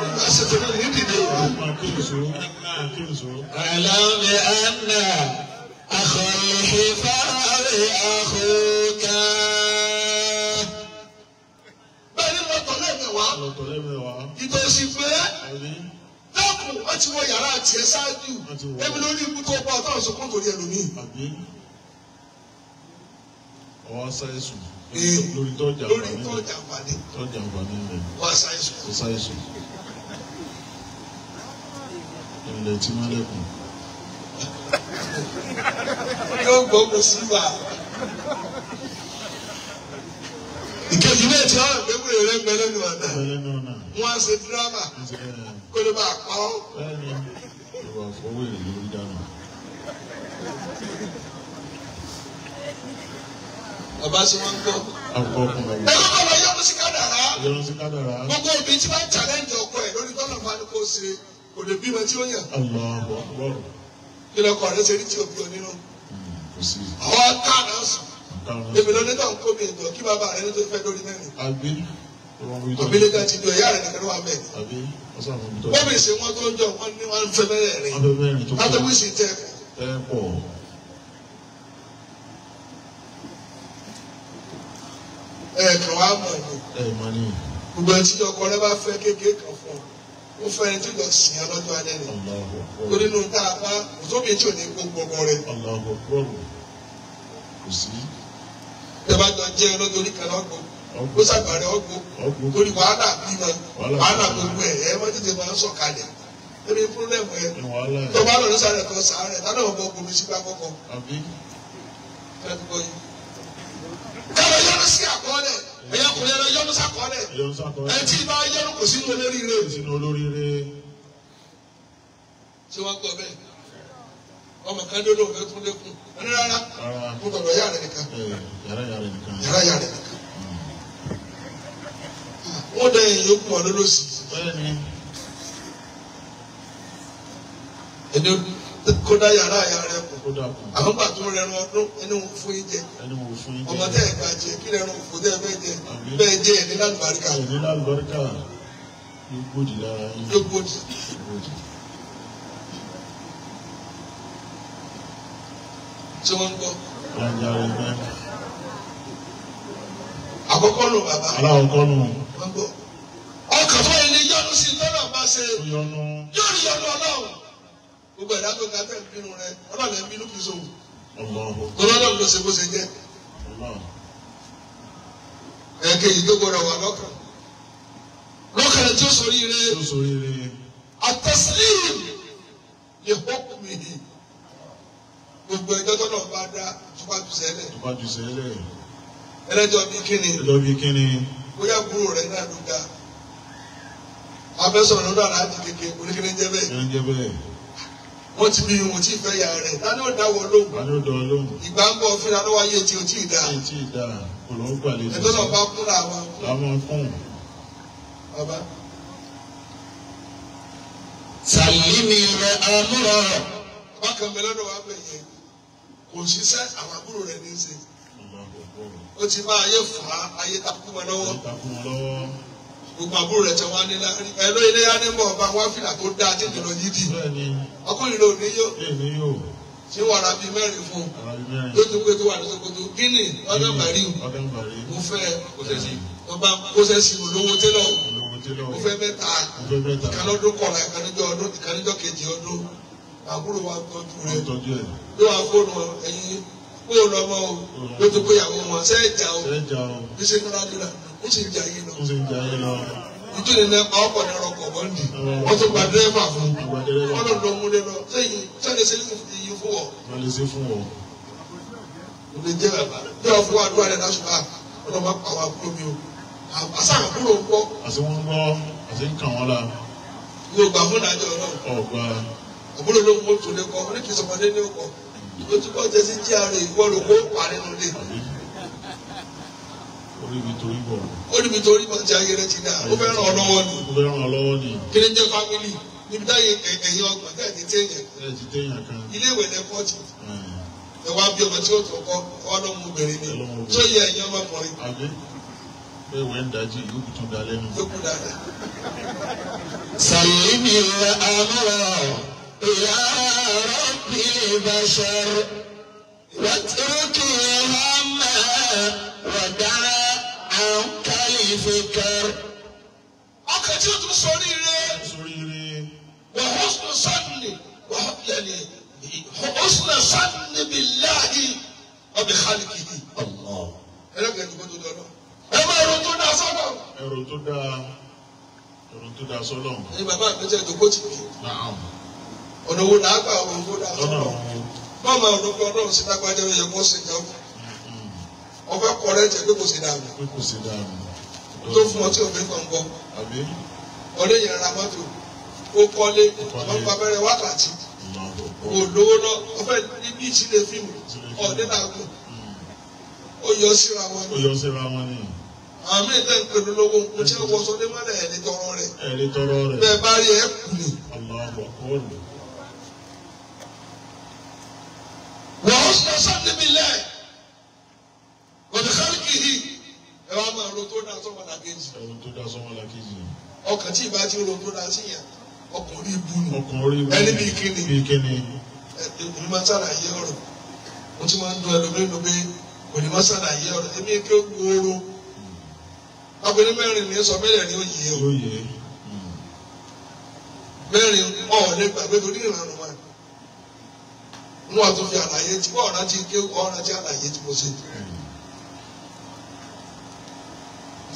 A: ìgbà ṣètò náà ní dìde.
B: اعلم بأن أخ الحفاظ أخوك.
A: Bẹ́ẹ̀ni lọ́tọ̀ lẹ́mẹ̀wá. Ìtòsí pé dákun wọ́n ti wọ yàrá tiẹ̀ ṣáájú. Ebi lórí ikú tó bá ọ̀tọ̀ ọ̀sọ̀kún torí ẹlòmíì.
C: Ọwọ́ sáyẹ̀sùn. Lórí tọ́jà
A: àǹfààní. Wọ́n
C: sáyẹ̀sùn. Ilẹ̀ tí wọ́n lẹ́kùn.
A: Yóò gbọ́ kó sí wa. Ìkejì náà ti hàn pé wúlò rẹ̀ gbẹ lẹ́nu ọ̀nà. Wọ́n á ṣe dírámà kó lè bá a pa ọ́.
C: Bẹ́ẹ̀ni, ìwà fọwọ́ èrè lórí dáná.
A: Bàbá ṣe wọ́n ń gbọ́.
C: Àkọ́kùnrin.
A: Ẹ kọ́kọ́ lọ yọ́nú sí kádàrá.
C: Gbogbo
A: òbí tí wọ́n challenge ọkọ ẹ̀ lórí tọ́lọ̀ máa ní kó ṣe kò lè bímọ tí ó yàn. Kí lọkọ rẹ ṣe rí tí òbí onínú. Àwọn káàdà sùn. èmi lọ ní táwọn kóbi ìtọ̀ kí bàbá rẹ ní tó fẹ́ lórí mẹ́rin.
C: àbí
A: òbílẹ̀ kan ti di ọ̀yá rẹ̀ nìkan ló wà mẹ́rin.
C: àbí ọ̀sán àwọn ibi tó.
A: bọ́ọ̀bì ṣe wọ́n tó ń jọ wọ́n ní wọ́n fẹ́ mẹ́rin rẹ̀.
C: wọ́n fẹ́ mẹ́rin tó pọ̀.
A: látọ̀wísì tẹ́
C: ẹ pọ̀.
A: ẹ̀ẹ̀kan wá mọ̀ ni.
C: ẹ mọ̀ ni.
A: gbogbo ẹni tí ọkọ rẹ bá fẹ́ kékeré kan fún ọ ó fẹ́ ẹni tí lọ sìn ọ́ lọ́jọ́ alẹ́ ni. torí nínú tá a bá òtóbi tí ò ní gbogbo ọkọ rẹ.
C: kò sí.
A: ẹ bá jọ jẹ́ ọlọ́dún orí kan lọ́gbọ̀n ó ṣàgbàrẹ ọgbọ̀n torí wàhálà bímọ wàhálà gbogbo ẹ̀ mọ́ tètè máa ń sọ̀kalẹ̀ lórí pírọ́lẹ́mù ẹ̀ tó bá lọ lọ́sàrẹ̀ tó sàárẹ̀ tánà ọ̀bọ̀ gbomi sí pákọ́kọ́. káwọn yọnu sí àkọọ́lẹ̀ ẹ̀yà kò yẹ yọnu sí àkọọ́lẹ̀ ẹ̀ tí bá yọnu kò sínú olóríire. ṣé wọ́n gbọ́ bẹ́ẹ̀ ọmọ kan dúró òfin tún lékún ẹni rárá mo tọ̀dọ̀ yàrá nìkan yàrá nìkan wọ́n dẹ ìyókù wọn lọ́lọ́sì. ẹni kódà yàrá rẹ kù àwọn gbà tó rẹrun ọdún ẹni wọn fún yín jẹ ọmọ tẹ ẹ gbà jẹ kí rẹrun kò tẹ ẹ fẹ́ jẹ bẹ́ẹ̀ jẹ ẹni lálùbáríkà.
C: ẹni lálùbáríkà yóò gbòdì lára yín.
A: yóò gbòdì. tí wọ́n ń gbọ́. àkọ́kọ́ nù bàbá.
C: aláwọ̀kọ́ nù.
A: wọ́n gbọ́. ọkàn fún ẹni yọnu sí tọ́lọ̀ bá ṣe. yóò rí yọnu ọlọ́run. gbogbo ẹ̀dá tó ga tẹ̀ ń bínú rẹ ọlọ́run ẹ̀ ń bínú kì í sòwò. ọlọ́run ló ṣe bó ṣe jẹ́. ẹ̀ẹ́kejì tó gbọdọ̀ wà lọ́kàn. lọ́kàn tí ó sori ire. àtẹ̀sílìm lè hókùn mi yìí. gbogbo ẹjọ́ tó náà bá dá tupájú sẹ́lẹ̀. ẹlẹ́jọ́ bí kíni. bóyá kúrò rẹ̀ náà ló dá. abẹ́sọ̀rọ̀ lọ́dọ̀ aláàjì kékeré oníkíní jẹ́ bẹ́ẹ̀. wọ́n ti bí wọn tí ì fẹ́ yà rẹ̀ tani ó dá wọn lóhùn. ìgbà ń bọ̀ fúnra lọ́wọ́ ayé tí o tí ì dá. ẹjọ́ náà bá kún làwọn
C: fún.
A: bàbá.
B: sàlímì rẹ̀ àmúrọ̀.
A: bákan mi lọ́dọ̀ wa bẹ̀ yẹn kò ṣiṣẹ́ àwọn àbúrò rẹ̀ ní í ṣe. ó ti bá ayé fà á ayé takú wọn lọ́wọ́. gbogbo àbúrò rẹ̀ tẹ wá ní láàrin ẹ̀rọ ilé yá ní bọ̀ bá wá fìlà tó dáa tí ìdìbò yìí dì. ọkùnrin rẹ̀ ò ní yó. tí wàrà bíi mẹ́rin fún un ló tún pé tó wà ní Sokoto Guinea ọdún bàríù mo fẹ́ ọba kóṣẹ́sì olówó tẹ́lọ̀ mo fẹ́ mẹ́ta ìkànnọ́dún kọ̀ọ̀la ìkànnìjọ́ kejì ọdún àbúrò wa tọ́jú rẹ̀ ló wà fóònù ẹ̀yìn kó o lọ́mọ o ló tún pé ìyàwó wọn ṣe é jà o bí ṣe ń rárá dúrà ó sì ń jà yín lọ. ìtúni ní ọkọ̀ ní ọkọ̀ bọ́ǹdì wọ́n tún gba dírẹ́fà fún wọn lọ múlé lọ sẹ́yìn sẹ́yìn ṣe yí fún ọ. o lè jẹ́ bàbá bí wọ́n fún wa dúrà rẹ̀ lásùbà ọ̀nà máa pa àwọn àbúrò mi o àṣà àbúrò ń gbọ́.
C: àti wọ́n ń gbọ́ àti ń kàn wọ́n la.
A: yóò gbà fún ìdájọ́ náà. àbúrò ló ń mú tòlé kọ oníkìsọmọdé ní ọkọ̀ o ti kọ́ jẹ́sí jí ara ìwọ ló kó parí nù lé. orí mi torí bọ̀ tí ayé rẹ ti dá ó fẹ́ ràn ọ́ lọ́wọ́ ni. kí ni jẹ́ fámìlì níbi táyé ẹ̀yìn ọgbọ̀n tẹ̀ ti téèyàn ilé ìwé lẹ́kọ́ọ̀tì ẹ wá bí ọmọ tí ó tọ́ kọ́ ọlọ́mú obìnrin ni tó yẹ ẹ̀yìn ọmọkùnrin.
C: ìwé ń dájú yóò tún dá lẹ́nu.
A: yóò kú dáadáa.
B: sàlímì rẹ̀ àmúrọ̀. يا رب البشر واترك الهم ودع عنك الفكر.
A: ọkàn tí o tún sórí rẹ̀ wà husnu sanni wà yẹni husnu sanni billahi wa bi khalqihi. ẹlẹ́gbẹ̀ẹ́ tó gbọ́dọ̀ lọ́nà. ẹ máa ẹ̀rọ tó dá sọ́dọ̀.
C: ẹ̀rọ tó dá sọ́dọ̀.
A: ẹ̀yin bàbá mi jẹ́ ìdókòó tì mí. ọ̀nà wo làá gbà ọ̀rọ̀ owó dà sọ́dọ̀ báwo máa ọ̀dọ́ pé ọlọ́run sí lágbájá yẹ kó ṣe jẹun ọ̀fẹ́ kọ́ rẹ̀ jẹ́ pé kò sí dànù tó fún ọ tí òfin kan gbọ́ ọdẹ yẹn ra mọ́tò ó kọ́lé ọmọ babẹ́rẹ́ wákàtí kò lówó lọ ọfẹ́ níbi ìsílẹ̀ fíìmù ọ̀dẹ́ dàgùn ó yọ síra wọn ni àwọn mí tẹ́ ń pè lólówó mo tí ó wọṣọ dé mọ́lẹ̀ ẹ̀ ní tọrọ rẹ̀ bẹ́ẹ̀ bá rí ẹ̀ kù ni. wọ́n sọ sọ́ni mi lẹ̀ ẹ wá máa ro tó dá sọ́wọ́n làkejì.
C: ẹ̀rọ tó dá sọ́wọ́n làkejì.
A: ọkàn tí ìbá ti ro tó dá sí yàn ọkùnrin ibu nù.
C: ọkùnrin ibu
A: ẹni bíi kíni.
C: bíi kíni.
A: èmi máa ń ṣàlàyé ọ̀rọ̀ mo ti máa ń dún ẹlòmíràn ló pé kò ní máa ṣàlàyé ọ̀rọ̀ èmi kí ó gbòòrò abẹ́rẹ́ mẹ́rin ní sọ mẹ́rin ní òye o. mẹ́rin ọ̀ọ́dẹ gbàgbé torí ìrànlọ́ wa wọn àtún fi àlàyé tí wọn rántí kí wọn rántí àlàyé tí mo ṣe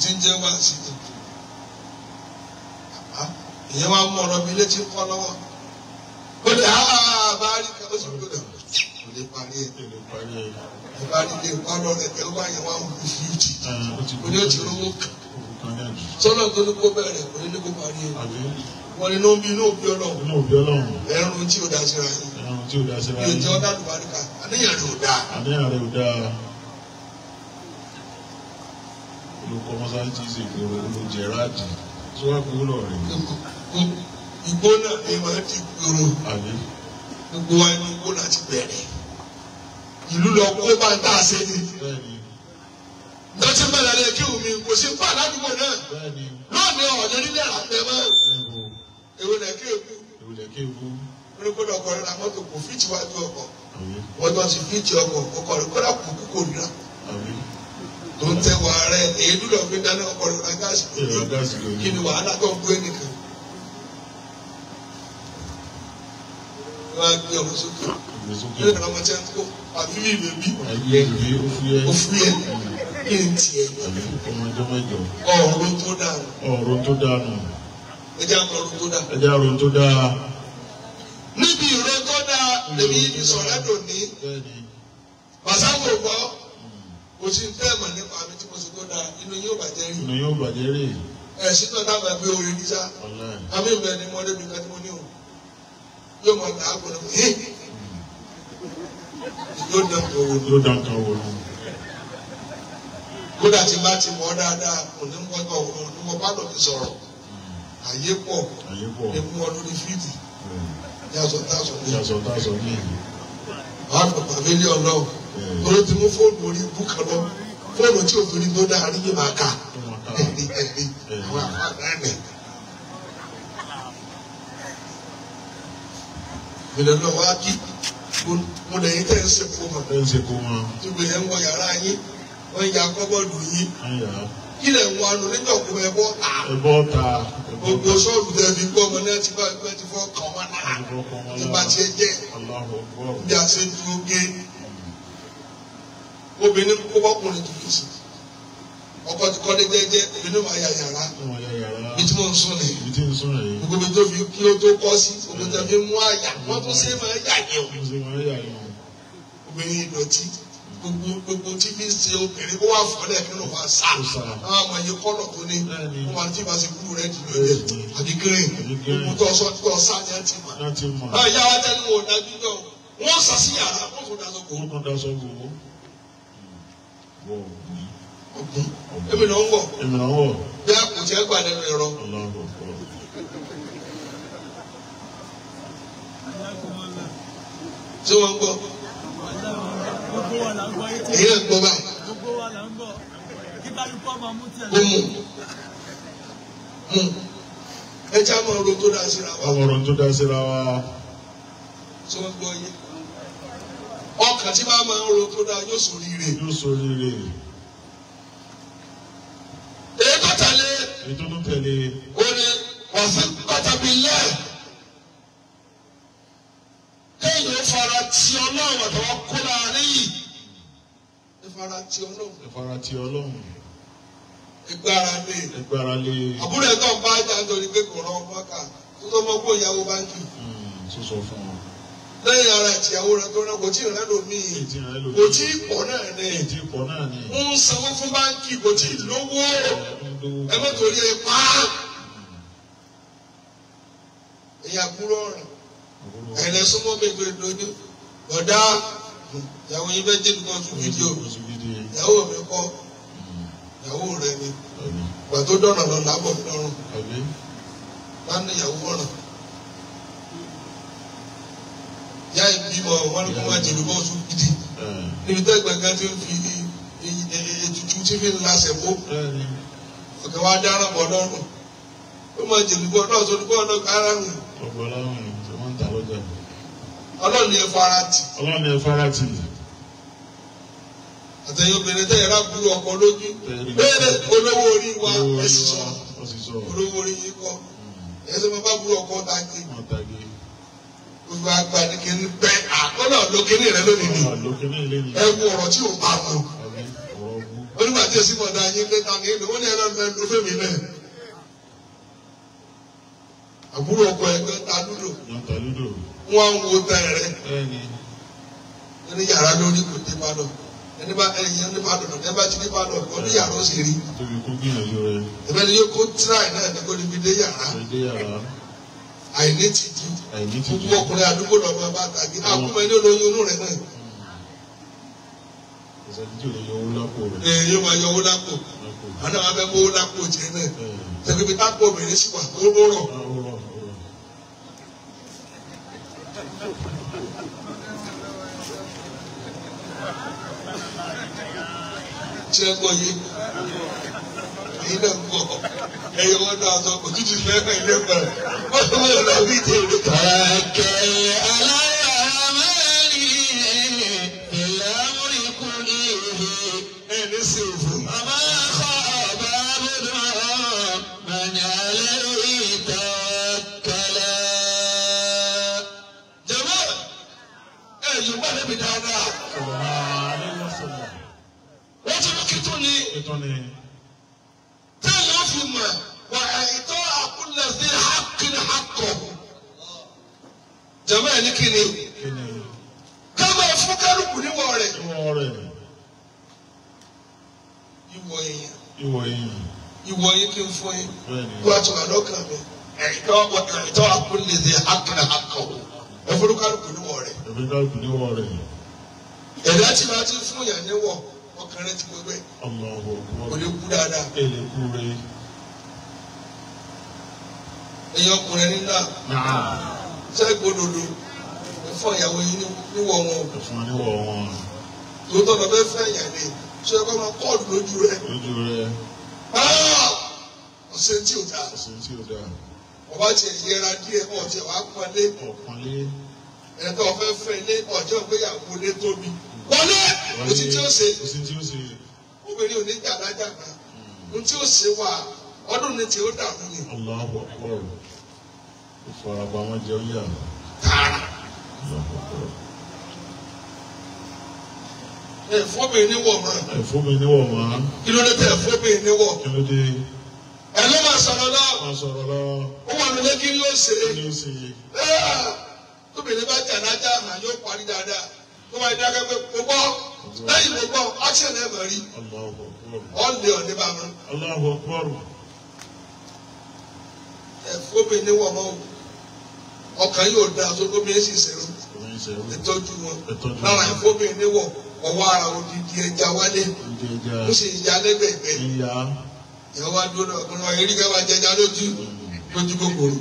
A: tí ń jẹ́ wá sí i ìyẹn wá mú ọ̀rọ̀ mi létí kọ́ lọ́wọ́ ó lè bá rí ká ó sì gbọ́dọ̀ kò lè parí ẹ̀ ìparí lè pa lọ rẹ̀ pẹ̀lú báyẹn wá wù 50 kò ní ó ti rówó kàn sọ́nà tó ní kó bẹ̀rẹ̀ kò ní kó parí ẹ̀ wọ́n ní inú òbí ọlọ́run ẹ̀rùn tí ò dá síra yìí yóò jẹ́ ọ́dá lùbáríkà àníyàn rẹ̀ ò dáa.
C: olùkọ́ mọ́sáàtì ṣe ìgboro olùjẹ́ráàdì tí wọ́n gbé lọ rẹ̀.
A: igbó náà ni wọ́n ti gbòòrò gbogbo wa inú igbó láti bẹ̀rẹ̀ ìlú lọ kó bá ń tà sí ni. dọ́tí mẹ́ta lè kí omi kò sí fún aládùúgbò náà lónìí ọ̀dọ́ nílẹ̀ àpẹ mọ́ èwo lẹ̀ kí ewu ní kó lọ́kọ̀ rẹ̀ la mọ́tò kò fíìtì wájú ọkọ̀ wọ́n tó ti fíìtì ọkọ̀ rẹ̀ kó dàpọ̀ kókò rírà tó ń tẹ wà rẹ̀ èédú lọ fi dáná ọkọ̀ rẹ̀ ra gáàsì lórí kí ni wàhálà tó ń gbé nìkan. wọ́n á gbé ọmọ sókè ilé ìdáná ọmọ tí wọ́n kó àbí bí ìbèbí òfúyẹ́ kí n tiẹ̀ ọ̀run tó dànù ẹjẹ́ àrùn tó dáa. níbi ìró tó dáa lèmi ibi sọ̀rọ̀ dòní pàṣẹwò gbọ́ kò sí tẹ́ẹ̀mà nípa àmì tí mo sì tó dáa inú yóò bàjẹ́ rí. ẹ̀sìn náà dábàá gbé orin ní sá àmì ìbẹ̀ ni mo débi kan tí mo ní o yóò máa dà á kó ní mo yóò dán kan wò ló. kódà tí bá ti mọ̀ dáadáa kò ní mo bá lọ fi sọ̀rọ̀ àyè pọ̀ ní mú ọdún ní fíìdì yàtọ̀ táṣọ ní wàá pàpà mílíọ̀nù náà torí ti mú fóònù orí búkà lọ fóònù tí òfin tó dáa ní yìí máa kà ẹ̀rí àwọn àfààní. ìlànà náà wá kí mo lè yín tẹ̀ ń sèkó mọ̀ tí gbèsè ń wọ yàrá yín wọ́n ya kọ́bọ̀dù yín kí lè wọ àná nígbà kó ẹ bọ́ ta gbogbo sọ́ọ̀dù tẹ̀ fi gbọ́ ọmọ náà ti bá ẹgbẹ́ ti fọ́ kàn wọ́n náà nígbà tí ẹ jẹ́ bí a ṣe ń dúró gé obìnrin kó bọ́kùnrin tó kù sí ọkọ ti kọ́lé jẹ́jẹ́ obìnrin máa ya yàrá bí tí mo ń sún ní gbogbo mi tó fi kí ó tó kọ́ sí gbogbo tó fi mú àyà wọ́n tó ṣe máa yà yẹn obìnrin ìdọ̀tí gbogbo tí fi ń ṣe obìnrin kó wà fọ́lẹ̀ kí ló wà sá àwọn ọmọ yẹn kọ́nà tó ní wọ́n máa tí ì bá ṣe kúrú rẹ̀ dì lóye àbí green gbogbo tó sọ tó sá ni ẹ ti mọ̀. báyìí yàrá tẹ́lẹ̀ wò dájú náà wọ́n sọ sí yàrá wọ́n tó daṣọ gbòó. èmi náà ń wọ̀ bí a kò jẹ́ gbà nínú ẹ̀rọ. ṣé wọ́n ń gbọ́? èyí ń gbọ́ báyìí. ẹ jẹ́ àmọ́ ọ̀rọ̀ tó dá síra wa. ṣé wọ́n gbọ́ yé? ọkàn tí máa ń ro tó dá yóò ṣoríire. èyí tó tẹ̀lé. ó ní wàfíì pàtàkì lẹ́ẹ̀. kéèyàn fara ti ọlọ́run àtàwọn kó láàrin yìí. ìfara ti ọlọ́run. ìgbára lé. àbúrò ẹ̀ tó ń bá ajá nítorí pé kò rán ọmọ ká tó tó mọ kó ìyàwó báńkì.
C: sọ fún wọn.
A: lẹ́yìn ara ìtìyàwó rẹ̀ tó rẹ̀ kò tí ì rẹ́ lómi kò tí ì pọ̀ náà ní. ń sanwó fún báńkì kò tí ì lówó ẹ má torí ẹ pa á. ìyá kúrò ọ̀ràn ẹ̀rẹ́ súnmọ́ mi gbé lójú ọ̀dá ìyàwó yín bẹ́ẹ̀ jẹ́nu kan tún fídíò ìyàwó mi kọ́ ìyàwó rẹ̀ ni ìgbà tó dọ̀nà lọ lábọ̀ mi lọ́rùn lánàá ìyàwó ọ̀ràn ìyá ìbímọ wọn ni kó máa jẹ̀lú bọ́ tún gidi níbi tó ẹgbẹ́ kan tí ó fi ètùtù tí fi ń lasẹ̀ mú ọ̀kẹ́ wa dáná bọ̀ lọ́rùn ó máa jèlú bọ́ náà sórí bọ́ náà kára nù.
C: ọ̀pọ̀ láwọn ènìyàn tí wọ́n ń ta lọ́jà.
A: ọlọ́run ni ẹ fara tì.
C: ọlọ́run ni ẹ fara tì.
A: àtẹ̀yìn obìnrin tẹ̀yẹ̀ rà gbúrú ọkọ lójú bẹ́ẹ̀ olówó orí wa ẹ sì sọ olówó orí yìí kọ́ ẹ sọ ma bá gbúrú ọkọ tagi gbogbo àgbà ní kí n pẹ́ àkọ́nà lókèrè rẹ lónìí ni ẹ wo ọ̀rọ̀ tí o bá mọ̀ onígbà tí èsì mọ̀dá yín lẹ́ta ní ìlú wọ́n ní ẹ̀rọ ló fẹ́mi náà àbúrò ọkọ ẹgbẹ́ ta lúdò wọ́n ń wo tẹ̀rẹ̀ ẹni yàrá lórí kò dé bá lọ ẹni bá ẹyin ní bá dọ̀nà ẹni bá ti ní bá dọ̀nà ọdún yàrá ó sì rí ẹbẹ ni yóò kó tíráì náà ní kó níbi dé yàrá àìní tìjú gbogbo ọkùnrin àdúgbò lọ́mọ bá tàbí àkúmọ̀ ẹni olóyún inú rẹ̀ náà. yóò máa yọ owó lápò àná máa fẹ́ kó owó lápò jẹ náà tẹ̀lé bí tápò obìnrin sì wà ó rọ̀. Ṣé ẹ gbọ́ yé? Ẹyin náà gbọ́. Ẹyẹ wọn náà sọ kò tútù fẹ́ràn ilé pẹ̀. Wọ́n tó wọ́n lọ bí tèrè.
B: Kẹ̀kẹ́ aláyàmẹ́rin ìlàmúrí kú ìhè.
A: Ẹ ní sí òfò.
B: Ọmọ ẹ̀kọ́ ọ̀bá bùdó mẹ̀nyàlẹ́ ìtọ́kẹlẹ́.
A: Jẹ̀mọ́ ẹ Yorùbá lẹ́bi dáadáa. Wọ́n ti kí tó ní. Téèyàn fi mọ̀ wà àìtọ́ àkúnlẹ̀ sí hákìnì hákọ̀. Jẹ̀mọ́ ẹ̀ ní kíni. Ká máa fún kálukú níwọ̀ rẹ̀. Ìwọ̀ èèyàn. Ìwọ̀ yín kí n fún yín. Wọ́n á tún wà lọ́kàn mi. Àìtọ́ àkúnlẹ̀ sí hákìnì hákọ̀. Ẹ fún kálukú níwọ̀ rẹ̀. Ẹ̀dá tí wọ́n ti fún yàn níwọ̀ ọkàn rẹ ti gbogbo ẹ. Kò lè kú dáadáa. Ẹ̀yin ọkùnrin nínú ṣẹ́gun òdodo ẹ̀fọ́ ìyàwó yín níwọ̀ wọn. Tòótọ́ lọ bẹ́ẹ̀ fẹ́ yàn ní ṣé ẹ kọ́ máa kọ́ọ̀dù lójú rẹ. Ọ̀sẹ̀ tí ò dáa. Ọba tiẹ̀ yẹra díẹ̀ ọ̀tẹ̀ wàá pọ́nlé. Ẹ̀tọ́ ọ̀fẹ́ fẹ́ ilé ọjọ́ ìgbéyàwó lé tóbi. Wọlé òsì tí ó ṣe obìnrin ò ní jà lájàgbá ohun tí ó ṣe wà ọdún ní tí ó dàrú ni.
C: Ìfarabamọ́ jẹ́ oyà.
A: Tààrà. Ẹ̀fọ́bìnrin níwọ̀ mọ́. Kí ló dé tẹ ẹ̀fọ́bìnrin níwọ̀? Ẹ ló máa sọ̀rọ̀ lọ. Ó wà nílé kí ló ṣe. Tóbìnrin bá jà lájà àmà yóò parí dáadáa. Tó bá yẹ dákẹ́ pé mo gbọ́ lẹ́yìn mo gbọ́ action ẹ̀ mọ̀ rí ọ̀lẹ́ ọ̀lẹ́ bá mọ́. Ẹ̀fọ́bìnrin níwọ̀ mọ́ ọkàn yóò da tó gómìnà sì ṣẹ̀rù ìtọ́jú wọn lára ẹ̀fọ́bìnrin níwọ̀ ọwọ́ ara odidi ẹja wálé ó sì ya lẹ́gbẹ̀ẹ́gbẹ́ ìyàwó wa dúró náà ọkùnrin wa eré ká wá jẹja lójú kòkòrò.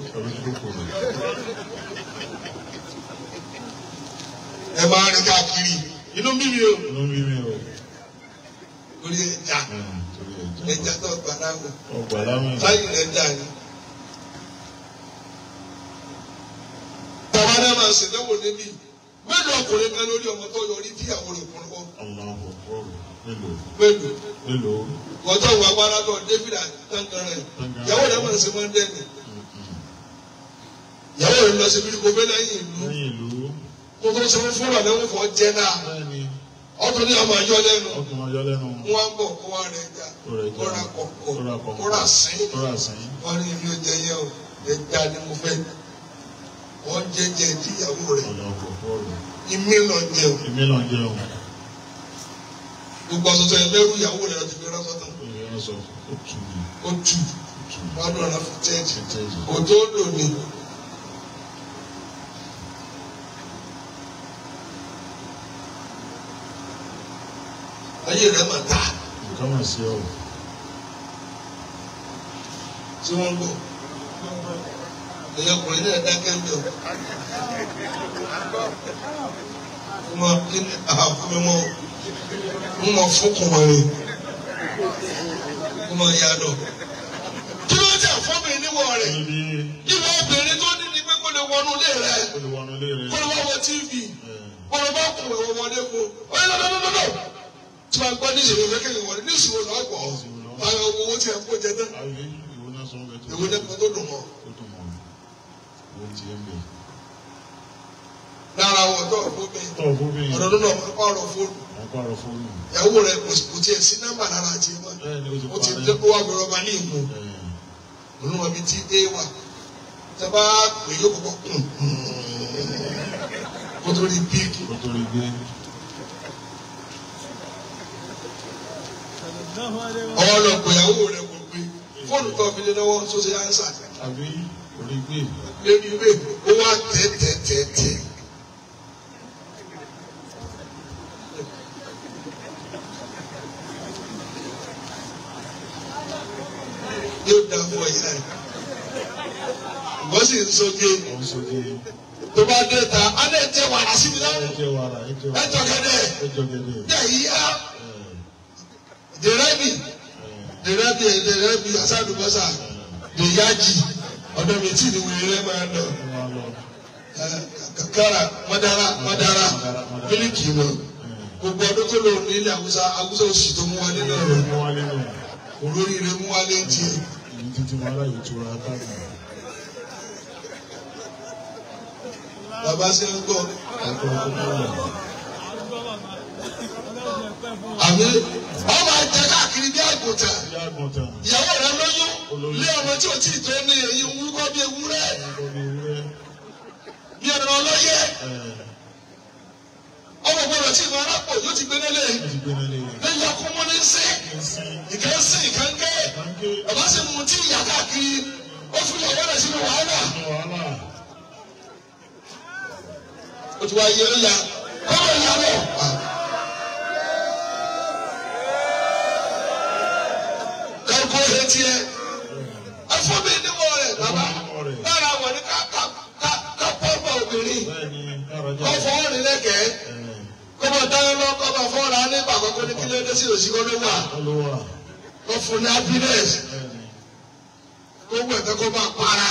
A: Ẹ máa rìn káàkiri inú mímí o. Orí ẹja tó gbàdáwò táyì rẹ̀ dà ní. Bàbá náà máa ṣèdánwò níbí mélòó ọkùnrin kan lórí ọmọ tó yọrí tíyàwó rẹ̀ kún lọ́wọ́. Mélòó. Wọ́tọ̀ wà wàrà lọ David Tangaran ìyàwó rẹ̀ máa ń ṣe máa ń dẹ́nu. Ìyàwó rẹ̀ lọ sí ibi kò bẹ́ẹ̀ lẹ́yìn ìlú. Kó tó sọ fún wa lẹ́wọ̀n fọ́ jẹ́ náà. Ọ̀tún ní ọmọ ayọ́ lẹ́nu. Wọ́n á bọ̀ kó wá rẹ̀ jà. Kóra kọ̀kọ̀. Kóra sín. Wọ́n ní ìlú ẹ̀jẹ̀ yẹn o. Ẹja ni mo fẹ́. Wọ́n jẹ́jẹ́ ìdíyàwó rẹ̀. Ìmí lọ jẹun. Gbogbo ọ̀sọ̀tọ̀ yẹn mẹ́rù ìyàwó rẹ̀ láti fi ránṣọ́ tán. Ó tù. Wọ́n á lọ rán fún tẹ́ẹ̀tì. Kò tó lò ní. Ayé rẹ̀ mà ta.
C: Nǹkan mà sí ọ.
A: Tí wọ́n gbọ́. Ẹ̀yẹ ọkùnrin náà dákẹ́ ń bẹ̀ ọ́. Mo kí ni àfúnmi mọ́. Mo mọ̀ fún kùnmọ̀ rẹ̀. ọmọ ìyá lọ. Kí ló jà fún mi níwọ̀ rẹ̀? Ìwọ obìnrin tó ní ni pé kó lè wọnú ilé rẹ̀. Kó lè wá wọ TV. Kó lè wá kùn ẹ̀wọ̀n wọlé fún. Ó yẹ lọ́dọ̀dọ̀dọ̀. Tí wọ́n gbọ́ ní ìṣèlú kékeré wọlé ní ìṣòro náà gbọ́. Àwọn owó tí ẹ kó jẹ tán. Ìwé nípa tó dùn mọ́. Lára àwọn ọ̀dọ́ ọ̀fọ́bí. Ọ̀dọ́ ló lọ pààrọ̀ fóònù. Ìyàwó rẹ̀ kò tiẹ̀ sí nọ́mbà lára àti ẹ̀mọ́. Ó ti dé kó wà bẹ̀rẹ̀ ọba ní ìmú. Olúwa bíi tí A wà. Tẹ́bá pè yóò kọ́kọ́ kùn. Kó tó rí bíìkì. Ọwọ́ lọ pè ìyàwó rẹ̀ kò pé. Fóònù tó fi lé lọ́wọ́ sóṣe ánsà.
C: Àbí orí gbé.
A: Lébi gbé. Ó wá tẹ̀. Yóò dá fún ẹ̀yìn náà. Ìwọ́n sì ń soge. Tó bá dé ta, á lè jẹ wàrà síbi náà. Ẹ jọ gẹ́dẹ́. Dẹ̀ yíyá. Dèrẹ́bì asádùbọ́sà. Dèyájì. Ọ̀dọ̀ mi tí ni wèrè máa lọ. Kàkàrà mọ́dára. Mílíkì wọn. Gbogbo ọdún tó lò ní ilé Awúsá òsì tó mú wálé náà rẹ̀. Olórí rẹ̀ mú wálé ń tiẹ̀. Bàbá ṣe ń gbọ́. Àmì ọmọ ajẹ káàkiri bí àgùntàn. Ìyàwó rẹ̀ lóyún. Lé ọmọ tí ò tí ì tó ní èyí ń wúkọ́ bí ewúrẹ́. Bí ẹ̀rọ ọlọ́yẹ. Ọmọ gbọ́dọ̀ tí ìmọ̀ arápò yóò ti gbé nílé. Lẹ́yìn ọkọ̀ mọ́ ní sí. Ìkan sí ìkan ké. Bàbá sì mú tí ìyá káàkiri. Ó fi ìyàwó rẹ̀ sínú wàhálà. Ó ti wá yẹ ọ́ ya. Kọ́mọ ìyàwó. Kárùkù ọ̀rẹ́ tiẹ̀. Ẹ̀fọ́ mi ní wọ̀ rẹ̀ bàbá. Lára wọ̀ ní ká pọ́npọ̀ obìnrin. Kọ́ fọwọ́ rìn lẹ́kẹ̀ẹ́. Kọ́mọ dáná lọ kọ́mọ fọ́ra nípa àkọ́kọ́ ní kílódé sí òsì kọ́ ló wà. Wọ́n fún ní happiness. Gbogbo ẹ̀fẹ́ kó máa para.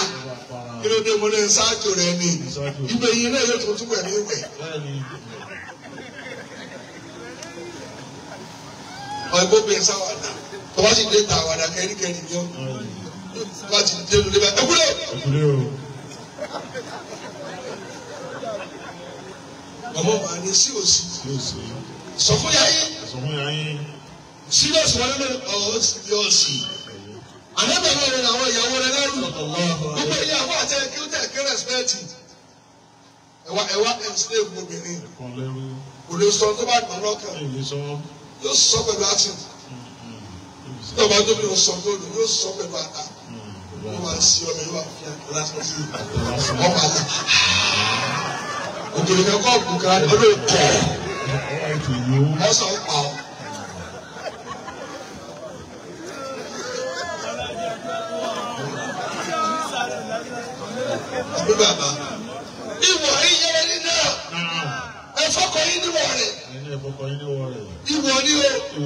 A: Kílódé mo ní ṣáàjò rẹ̀ ni. Ibẹ̀ yìí náà yóò tún wẹ̀ ní ìwẹ̀. Ọ̀gbọ́n bẹ̀ sáwàdà. Tọ́wọ́ sì dé ta àwàdà kẹ́ríkẹ́rí ni ọ́. Bá ti dé lulẹ̀ bá ẹ̀kúlẹ̀. Ọmọ màá ní sí òsì. Sọ fún yáyé. Serious wọn lórí ọ̀hún síríọ̀sì. Àlẹ́bẹ̀rẹ̀ rẹ̀ làwọn ìyàwó rẹ̀ lẹ́rù. Gbogbo ìyàwó àti ẹ̀kí ó tẹ̀ kí rẹ̀spẹ̀tì. Ẹ̀wá ẹ̀sìlẹ̀ obìnrin. Kò lè sọ tó bá gbọ́n lọ́kàn. Yóò sọ pẹ̀lú àti. Tí ọba tó bí o sọ tó lò yóò sọ pẹ̀lú àtà. Yóò wá sí ọmọ yóò wá fi àkàrà sọ sí ọmọ àlà. Òkèlè kẹ́kọ̀ọ́ òkúka ọdún kọ̀. Ọ̀sán pa ọ́. Àbí bàbá. Ìwọ iye ẹni náà. Ẹ̀fọ́kọ̀ yín níwọ̀ rẹ̀. Ìwọ ni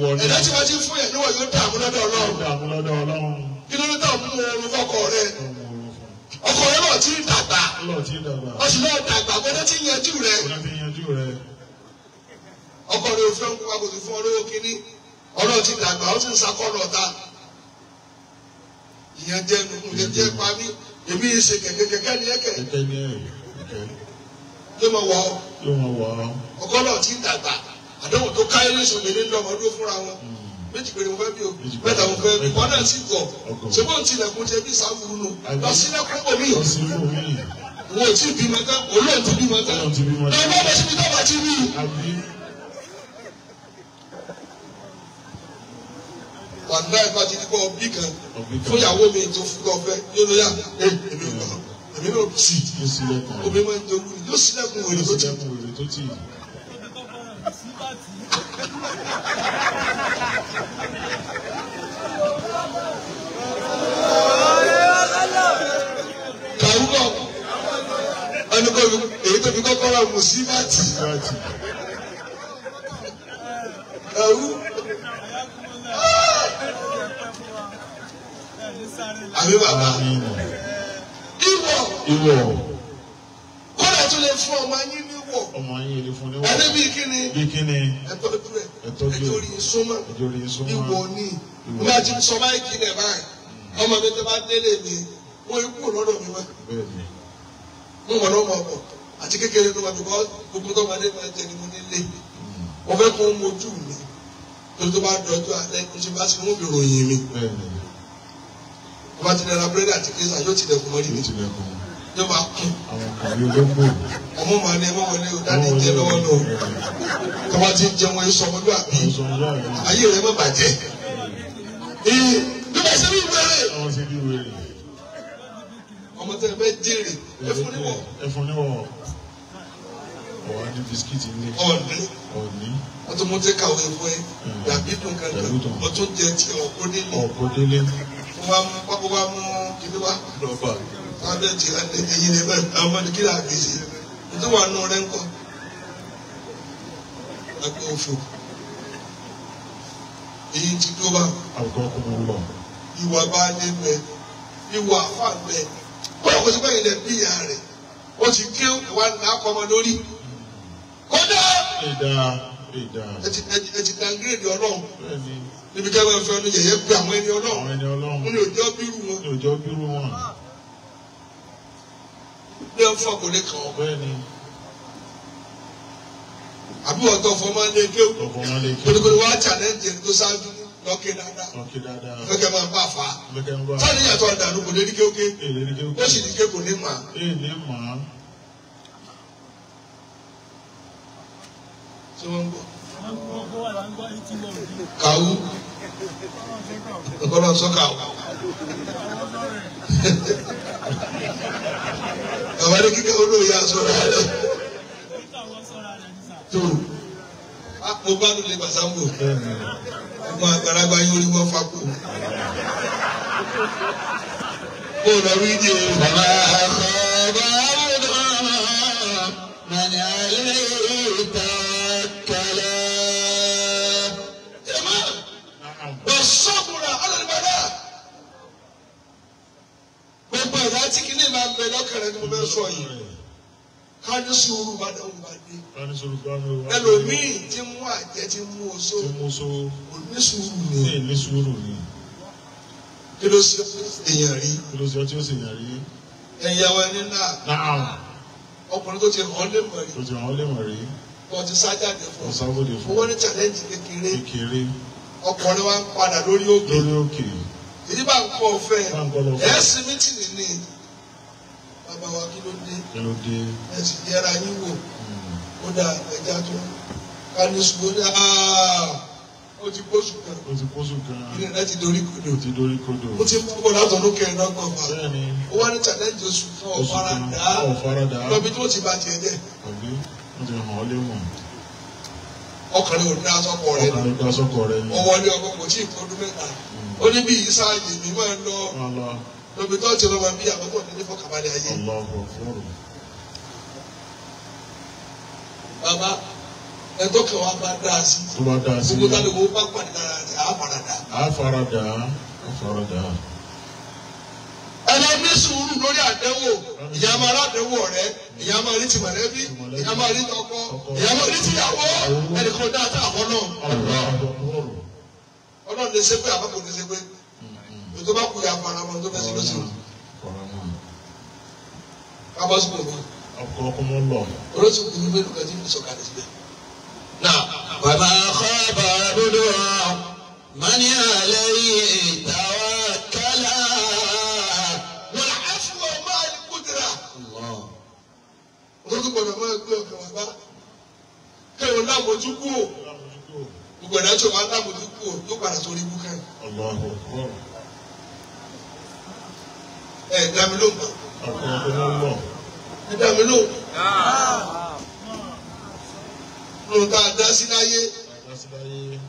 A: o. Ẹ̀dá tí wọ́n ti fún yẹn níwọ̀ yóò dààmú lọ́dọ̀ Ọlọ́run. Kí ló dé tà mú oorun fọ́kọ rẹ̀? Ọkọ rẹ̀ náà ti dàgbà. Ọ̀sùn náà dàgbà gbọ́dọ̀ ti yanjú rẹ̀. Ọkọ rẹ̀ ò fẹ́ ń kó akòtò fún ọlọ́wọ́ kínní. Ọlọ́run ti dàgbà ó sì ń sakọ́ lọ́ta. Ìyẹn jẹ́ nínú jẹ́ pa mí. Èmi yìí ṣe kẹ̀kẹ́ ní ẹ̀kẹ́. Yóò máa wọ̀ ọ́. Ọkọ náà ti dàgbà. Àdéhùn tó káyé ní sọ̀rọ̀ ní lọ́mọdún fúnra wọn. Méjì péré mo fẹ́ bí o. Mẹ́ta mo fẹ́ bí. Wọ́n náà sì gọ̀. Ṣé bó ń tilẹ̀kùn jẹ bí sáwùrú nù? Lọ sílẹ̀kùn omi. Wo ti bímọ tán? Olóò ti bímọ tán. Lọ́wọ́ bá síbi tó bá ti rí. Wàdúrà ìbá ti ní kọ́ bí kan fún ìyàwó mi tó fún kọ́ fẹ́ yóò lóyà èmi náà sì omi máa ń jogún ni yóò sílẹ̀kùn wèrè tó tì. Kàwúkọ̀ ẹnìkan èyí tó fi kọ́kọ́ ra mùsíbàtì. Kàwú. àbí bàbá ìwọ kọ́lá tó lè fún ọmọ yín níwọ̀
C: ọmọ yín lè fún níwọ̀
A: ẹni bí kíni
C: ẹtọ́jú
A: ẹjọ́ rí súnmọ́ ìwọ ní ìwọ àti sọ báyìí kí lẹ̀ báyìí ọmọ mi tó bá délé mi wọ́n ikú lọ́dọ̀ mi wá mo mọ̀ lọ́mọ ọ̀pọ̀ àti kékeré ló wà bíkọ́ gbogbo tó máa dé máa jẹ ni mo nílé wọ́n fẹ́ kó mojú mi torí tó bá dọ̀jú alẹ́ kó ṣe bá sí mú mi ròyìn mi wọ́n bá ti dẹ́ra búrẹ́dì àti kéésà yóò ti dẹ̀kun mọ́rí mi yóò máa kún ọmọ màá ní ẹmọ wọlé o dáadé jẹ lọ́wọ́ lọ tó bá ti jẹun ẹ sọ ọmọdé àbí ayé rẹ má bàjẹ́ bí wọ́n ṣe bí wẹ́rẹ́ ọmọ tẹ fẹ́ jèrè
C: ẹfun níwọ̀ ọwọ ní bisikíìtì ní
A: ọ̀ní wọ́n tún mú tẹ kàwé fún ẹ dàbí dùn kankan wọ́n tún jẹ ti ọ̀pọ̀délé wọ́n wá mú kíní wá lọ́ba wọ́n bẹ ti ẹyin ní bẹ́ẹ̀ àwọn ọmọdé kí làá gbèsè nítorí wà nù rẹ ńkọ́ ẹgbẹ́ òfò èyí ti dúró bá ìwà bá dé bẹ ìwà àfà bẹ wọ́n kò sí pé ilẹ̀ bí ìyá rẹ̀ ó ti gé ìwà nàkọ́mọ lórí kódà ẹ ti dangirèdì ọlọ́run níbi kẹ́wọ́n fẹ́ ọdún yẹ̀yẹ́ pé àwọn ẹni ọlọ́run ní òjò bírù wọn ní ẹ̀ fọ́ kò lè kàn ọ́ àbí wọ́n tọ́ fọmọ́ lé kéwù kótókótó wá challenge ẹni tó ṣáájú lọ́kẹ́ dáadáa fẹ́kẹ́ máa bá fa sáni yàtọ̀ ọ̀dàlú kò lè ní kéwké ó sì ní ké kò ní mà. ṣé wọ́n ń gbọ́? kàwú nǹkan náà sọ kàwú. bàbá ní kíkẹ́ olóòyè aṣọ́ra rẹ̀ tó mo bá lò lè gbàsámbò ọmọ àgbàlagbà yóò rí wọn fakò kó lọ rí di o.
B: bàbá àkọ́bá ọ̀dọ́ mani alẹ́ ìta kẹlẹ́.
A: jẹ́mọ́ ọ̀ṣọ́kùnrin alọ́nìbàdà gbogbo ìwà tí kìíní máa ń bẹ lọ́kẹ̀rẹ́ ni mo bẹ sọ yìí ká ní sùúrù bá dáhùn bá dé. ẹlòmíì tí mú àjẹ tí mú oṣó kò ní sùúrù ni. kí ló ṣe èèyàn rí. ẹ̀yà wa ní náà. ọkùnrin tó ti hàn lé mọ̀ rí. tó ti sájáde fún. owó ní challenge kékeré. ọkùnrin wa ń padà lórí òkè. èyí bá ń kọ́ ọ̀fẹ́ ẹ̀ẹ́sì mítìnì ni. bàbá wa kí ló dé ẹ sì yẹra yín wò ó dà ẹja tó ká ní sùgbọ́n ní ó ti kóṣù kan ilé rẹ ti dorí kodò ó ti mú bọ́ látọ̀dún kẹrin lọ́gbọ̀n fà ó wá ní challenge oṣù fún ọ̀faradà lọ́bi tó ti bá tiẹ̀ dẹ̀. ọkùnrin ò ní asọ́kọ̀ rẹ̀ ọwọ́ ní ọkọ̀ kò tí ì kọ́dún mẹ́ta ó ní bí ìsáàyè mi máa ń lọ lóbi tó ti lọ́wọ́ bí àbọ̀tọ̀ ní fọkàbalẹ̀ ayé. bàbá ẹ̀tọ́ kan wa bá dá sí gbogbo tá ló bá pàdé lára rẹ̀ á farada. ẹ̀rọ ní sùúrù lórí àdánwò ìyá máa rádánwò rẹ̀ ìyá máa rí ti mọ̀lẹ́bí ìyá máa rí tọkọ ìyá máa rí tìyàwó ẹnìkan dáadáa àwọn náà ọlọ́run lè ṣe pé àbá kò lè ṣe pé ètò bá kú ya fara mọ́ tó fẹ́ sí lọ́sìn kábọ́ sí gbogbo
C: ọkọ̀ mọ́ lọ
A: olóṣù kùnú mélòó kan tí ń sọ̀kalẹ̀ síbẹ̀. náà
B: bàbá àkọ́bá ọ̀dọ́ mani alẹ́ tawakkala.
A: wọ́n á fún ọ máa ní kúndìrà. olóṣù gbọ́dọ̀ máa gbé ọkàn wá bá kẹwọn náà mojú kú o gbogbo ẹ̀dá tí o máa ń náà mojú kú o yóò padà sórí ibú kan. Dá mi lóhùn mọ́. Dá mi lóhùn. Lóhùn tá a dá sí láyé.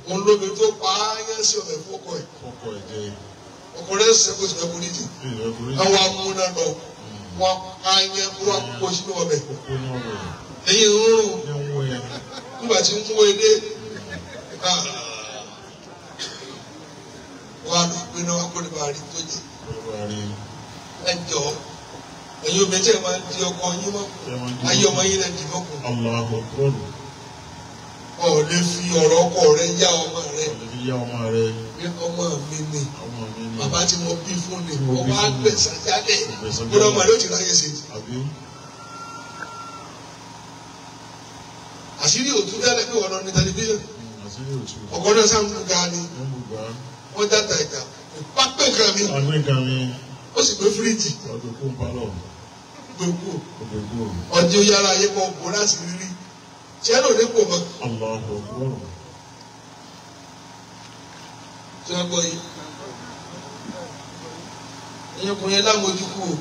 A: Òun lóbi tó pa á yẹn sí ọ̀bẹ fọ́kọ ẹ̀. Ọkọ rẹ̀ sẹ́kọ̀ọ́ sí ẹ̀kọ́ nídìí. Àwọn amúná lọ. Wọ́n á yẹn wọ́n kó sínú ọbẹ̀. Ẹyin rúrùn. Nígbà tí ń mú edé. wọ́n á lọ pé náà wọ́n kó lè bá rí tó jẹ. ẹ jọ ẹ̀yin obìnrin tí ẹ máa ń di ọkọ yín mọ́ ayé ọmọ yín lẹ dì mọ́kùn. ọ̀ lè fi ọ̀rọ̀ ọkọ rẹ yá ọmọ rẹ. bí ọmọ mi ni bàbá tí mo bí fún ni ọba gbẹ̀sán jáde gbọ́dọ̀ ọmọ rẹ ó ti ráyè sí. àṣírí òtún tẹ́lẹ̀ pé wọ́n lọ ní tẹlifíṣàn ọkọ náà sáà ń kú ga ni wọ́n dáta ìjà pápẹ́ nǹkan mi ó sì gbé fíríjì gbogbo ọdún yàrá ayé kan bò láti rírí tí ẹ lò ní pò mọ́. tí wọ́n gbọ́ yìí ẹ̀yin ọkùnrin yẹn lámojú kú o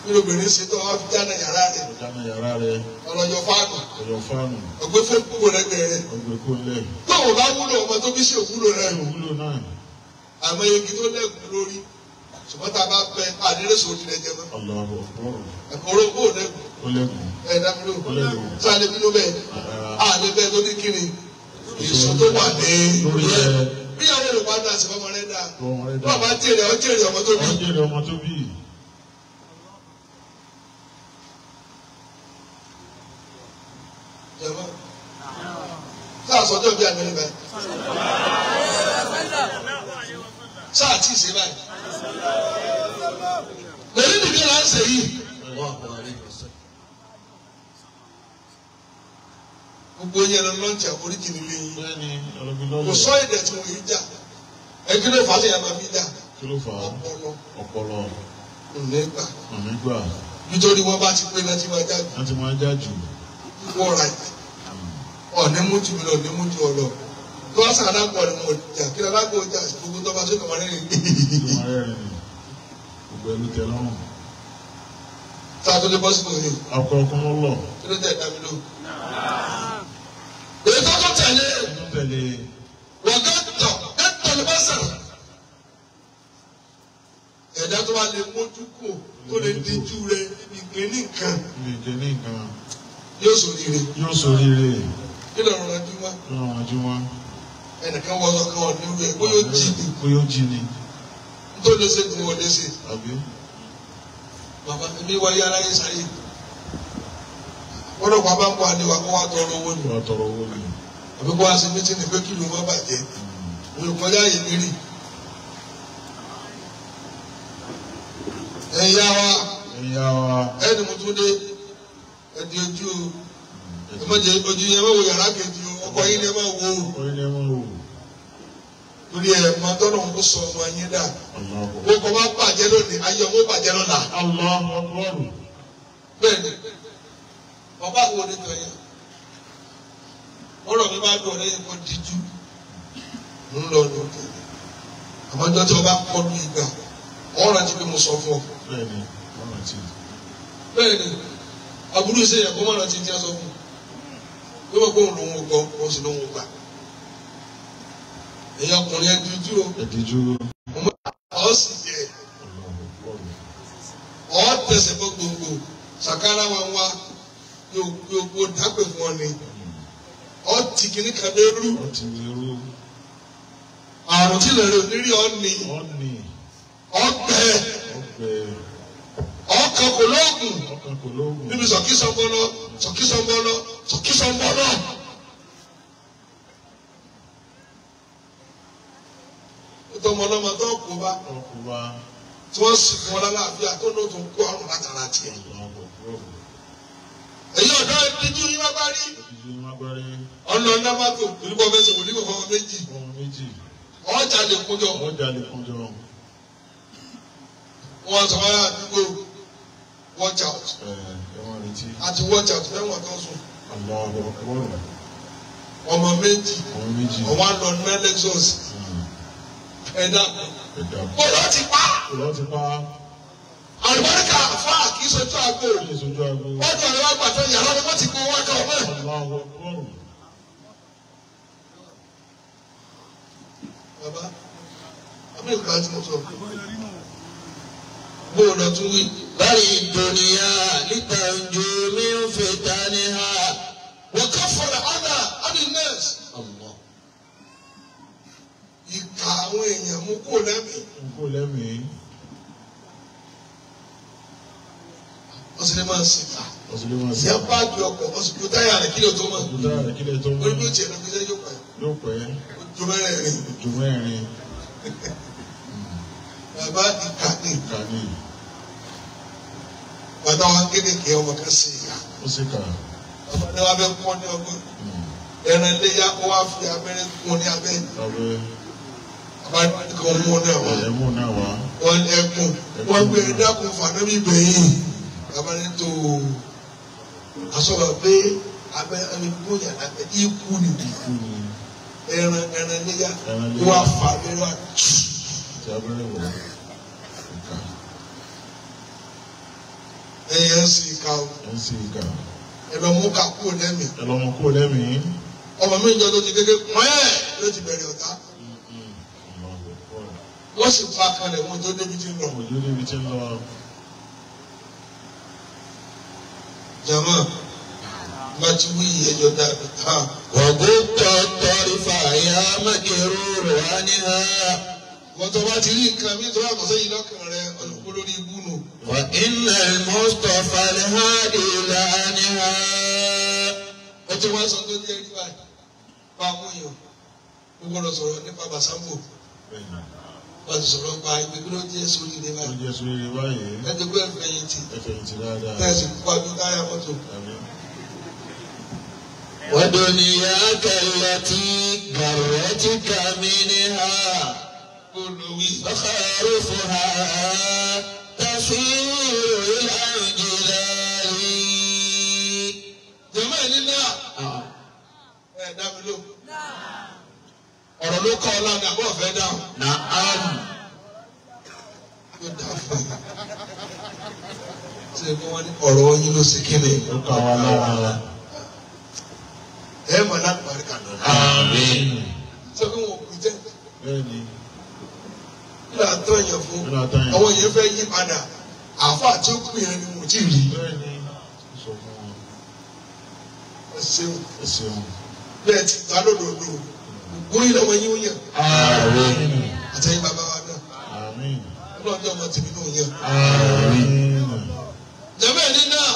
A: nínú obìnrin ṣe tó wá fi jáná yàrá rẹ̀ ọlọ́jọ́ fáànù ọgbẹ́ fún gbogbo lẹ́gbẹ̀ẹ́ rẹ̀ tó o bá wúlò ọmọ tó bí sí òwúlò rẹ̀ àmọ́ igi tó lẹ́gùn lórí ṣùgbọ́n tá a bá pẹ́ àdéhùn sòrò tilẹ̀ jẹ mọ́ orógbó lẹ́gùn dábìlò tí a lè bínú bẹ́ẹ̀ a lè bẹ́ẹ̀ tó ní kiri èso tó wà ní bí àwọn olùkọ́ náà sì fọmọ rẹ̀ dá wọ́n bá jèrè ọmọ tó bí. Sáà sọjọ́ bí àgbẹ̀rẹ̀ báyìí. Sáà tí ì ṣe báyìí. Lẹ́yìn nìbí là ń ṣe yìí. Gbogbo yẹn lọ lọ́ọ̀tì àforíjì nílé yìí. Kò sọ èdè tí wọ́n yìí jà. Ẹ kí ló fà á lẹ́yìn máa fi jà? Ọpọlọ. Nígbà. Nítorí wọ́n bá ti pé náà ti máa jáde. Wọ́n ra ìgbà. Ọ̀ní mú jù mí lọ, ọ̀ní mú jù ọ lọ. Tó wá sàn adágún ọ̀ní mo jà kí adágún ọjà gbogbo tó bá tó kàn wọ́n rìn.
C: Gbogbo ẹlú tẹ lọ́rùn.
A: Sáà tó lè bọ́ sínú yìí.
C: Akọ ọkọ wọn lọ.
A: Kí ló tẹ̀ dá mi lò? Èyí tó tó tẹ̀lé. Wọ́n gẹ́tọ̀ ló bá sàn. Ẹ̀dá tó wá lè mójú kò tó lè díjú rẹ̀ ìgbín ní nǹkan. Yóò ṣoríire. Kí ló rọrùn jùmọ̀? Ẹnìkan wọ́n sọ kan ọ̀dún rẹ̀ bóyá ó jí ni. Nítorí ló ṣe tí wọ́n lé ṣe. Bàbá mi wáyé aráyé sáyé. Wọ́n lọ́pọ̀ bá ń bọ̀ àdéhùn kó wá tọrọ owó ni. Àbí kó wá sí mítínì pé kí ló má bàjẹ́. Olùkọ́jà yìí mírì. Ẹ̀yà wa. Ẹni mo tún dé. Ẹdi ojú ojú yẹn máa wo yàrá kejì ọkọ yín ni ẹ máa wo torí ẹ máa tọ́nà ń sọ ọmọ yín dà owó kọ́ bá bàjẹ́ lónìí ayé ọmọ bàjẹ́ lọ́la. Bẹ́ẹ̀ni ọba àwọn onítọ̀ yẹn ọ̀rọ̀ mi bá dùn ọ̀rẹ́ yẹn kó díjú ń lọ ní òkè àmọ́ ọjọ́ tí wọ́n bá kọ́ ní ìgbà ọ̀rọ̀ àti pé mo sọ fún ọ. Bẹ́ẹ̀ni aburú ṣe yẹ kó má lọ ti jẹ́ sọ fún un wọ́n gbóhùn lòun gbọ́ wọ́n sì lòun gbà. Èyí ọkùnrin ẹ díjú o. Ọ sì jẹ ọ tẹsẹ̀ bọ́ gbogbo sàkárà wa wá yóò dápẹ́ fún ọ ni ọ ti kìíní kan dé rú àrùn tí lè rè nírí ọ ní ọgbẹ ọkàn kò lóògùn níbi sọkísọmbọlọ. Ètò ọmọlọmọ tó kú bá tí wọ́n sì fún ọ lálàáfíà tó ló tún kó àrùn látara tiẹ̀. Èyí ọ̀dọ́ ìdíjú yín wá bá rí. Ọ̀nà ọ̀nàmátò olùkọ́ fẹsẹ̀ wòlíwò fọmọ méjì. Ọjà lè kúnjọ. Wọ́n sọ wáyà àdúgbò. Watch out. Àti watch out fẹ́wọ̀n tó sùn. Ọmọ méjì. Ọwọ́ lọ ní Lexus. Ẹ̀dá. Kò lọ ti pa. Àlùbáríkà fà kì í sojú àgbo. Wọ́n jọ ìwà gbàtọ́ yàrá ni wọ́n ti kó wákà ọmọ. Bàbá, àbí ìgbà tí mo sọ. Bóòlù tún wí.
B: Báyìí dùnìyà lítàǹjú mi ń fètà ní ha.
A: Wọ́n kọ́ fọ̀rọ̀ ọ̀nà ọ̀nì nẹ́ẹ̀sì. Ìka àwọn èèyàn mú kó lẹ́mìí.
C: Mú kó lẹ́mìí.
A: Wọ́n sì lè máa sìn ká.
C: Wọ́n sì lè máa sìn
A: ká. Ìyá páàkì ọkọ̀ wọ́n sì kú táyà rẹ̀ kílẹ̀ tó mọ̀.
C: Kú táyà rẹ̀ kílẹ̀ tó mọ̀.
A: Orí bí ó tiẹ̀ lọ fi ṣe yóò pẹ́.
C: Yóò pẹ́.
A: Ojú mẹ́rin.
C: Ojú mẹ́rin.
A: Bàbá ìkànnì.
C: Ìkànnì.
A: Bàbá wa kéékèèké ọmọ kan sí ìyá.
C: Ó sì kà.
A: Ọmọ náà wá fẹ́ pọ́n ní ọgbọ́n. Ẹran iléyà ó wá fi abẹ́rẹ́ kún ní abẹ́.
C: Abẹ́.
A: Abájọ́ mú náà wá.
C: Ẹ̀mú náà wá.
A: Wọ́n ẹkùn. Wọ́n gbé dákun fàdébí gbẹ̀yìn. Bàbá ní tó asọ́gbà pé abẹ́ ẹni gbóyà lábẹ́ ikú ni.
C: Ikú ni.
A: Ẹran iléyà ó wá fà abẹ́rẹ́ wá.
C: Ti abẹ́rẹ́ wọ̀. Ìkà.
A: Ẹyẹ ń sin ìka o.
C: Ẹ ń sin ìkà.
A: Ẹ lọ mú ká kúrò lẹ́mìí.
C: Ẹ lọ mú kó lẹ́mìí.
A: Ọmọ mi ń jọ tó ti kékeré pọ́ẹ́ ló ti bẹ̀rẹ̀ ọ̀tá. Wọ́n sì fa kalẹ̀ wọn tó débi tí ń lọ.
C: Òjò débi tí ń lọ.
A: Jàmá bá ti wí ẹjọ́ dàbí.
B: Wàgùtọ̀ tọ́rí fàyà mákèrú rẹ̀ ní ha.
A: Wọ́n tó bá ti rí nǹkan mi tó bá kọ́ sẹ́yìn lọ́kàn rẹ̀ ọ̀nàkú lórí ibú nù.
B: Wà iná Mustapha Alhadi lání ha.
A: Ẹ tó wá sọ tó jẹ́ rí báyìí. Bá a mú yàn. Mo gbọ́dọ̀ sọ̀rọ̀ nípa Bàsámbò. Wọ́n ti sọ̀rọ̀ pa ìgbé ló jẹ́ sórí ilé báyìí.
C: Ó jẹ́ sórí ilé báyìí.
A: Ẹ ti gbé ẹ̀fẹ̀yìntì.
C: Ẹ̀fẹ̀yìntì dáadáa.
A: Tẹ̀sí pàdé táyà mọ́tò.
B: ودنياك التي غرتك منها فخارفها تسير إلى الجلال.
A: Jẹ́mọ̀ náà. Ẹ dá mi lò. Ọ̀rọ̀ ló kọ́ ọ lánàá àbọ̀ ọ̀fẹ́ dáhùn.
B: Na'am.
A: Yóò dá fún mi. Ṣé kí wọ́n ní ọ̀rọ̀ yín ló ṣe kí ni?
C: Ó kà wá lára.
A: Ẹ mọ̀ láti parí kàná.
B: Àmín.
A: Ṣé kí wọ́n kú jẹ́?
C: Bẹ́ẹ̀ni.
A: Kí ló àtọ́ yẹn fún?
C: Kí ló àtọ́ yẹn?
A: Àwọn yẹn fẹ́ yí padà. Àfa àti òkú yẹn ni mo ti rí.
C: Bẹ́ẹ̀ni. Sọ fún wọn.
A: Ẹ ṣeun.
C: Ẹ ṣeun.
A: Bẹ́ẹ̀ ti gbá lódodo. Gbóyè lọ́wọ́ yín ó yàn.
B: Àmín.
A: Àtẹ̀yìn bàbá wa náà.
C: Àmín.
A: Ọlọ́run ọmọ tèmi náà yàn.
C: Àmín.
A: Jẹ́mọ̀ náà.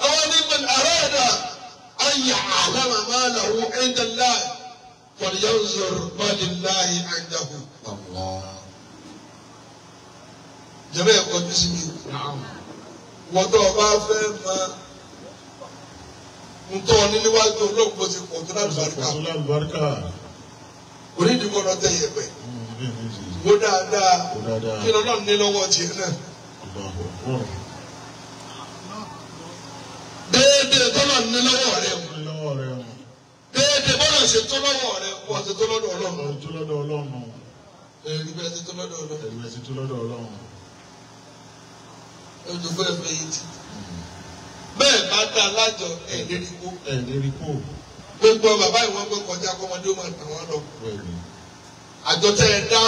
A: Àwọn onímọ̀ àrẹ́ẹ̀dà. أن يعلم ما له عند الله فلينظر ما لله عنده.
B: الله.
A: جميع قد اسمي.
C: نعم.
A: وضع فما ntọ́ni níwájú olóògùn bó ti pọ̀ tó lálùbáríkà.
C: Pọ̀ tó lálùbáríkà.
A: Onídìbò náà tẹ̀ yẹ pẹ̀. Wó dáadáa.
C: Wó dáadáa.
A: Kí lọ́nà ní lọ́wọ́ tiẹ̀ náà. Déédéé tọ́lọ̀ ní lọ́wọ́ rẹ̀ wọ̀. Déédéé bọ́lá ṣe tó lọ́wọ́ rẹ̀ wọ́n ṣe tó lọ́dọ̀ Ọlọ́run.
C: Tó lọ́dọ̀ Ọlọ́run.
A: Ẹ̀rí bẹ́ẹ̀ ṣe tó lọ́dọ̀ Ọlọ́run.
C: Ẹ̀rí bẹ́ẹ̀ ṣe tó lọ́dọ̀ Ọlọ́run.
A: Ẹ jọ gbọ́dọ̀ fẹ́ yìí ti. Bẹ́ẹ̀ bá dá alájọ ẹ̀ẹ́dẹ́rì kó.
C: Ẹ̀ẹ́dẹ́rì kó.
A: Gbogbo bàbá ìwọ̀n gbé kọjá kọ́mọdé ó máa tàn wọ́n lọ. Àjọ tẹ́ ẹ dá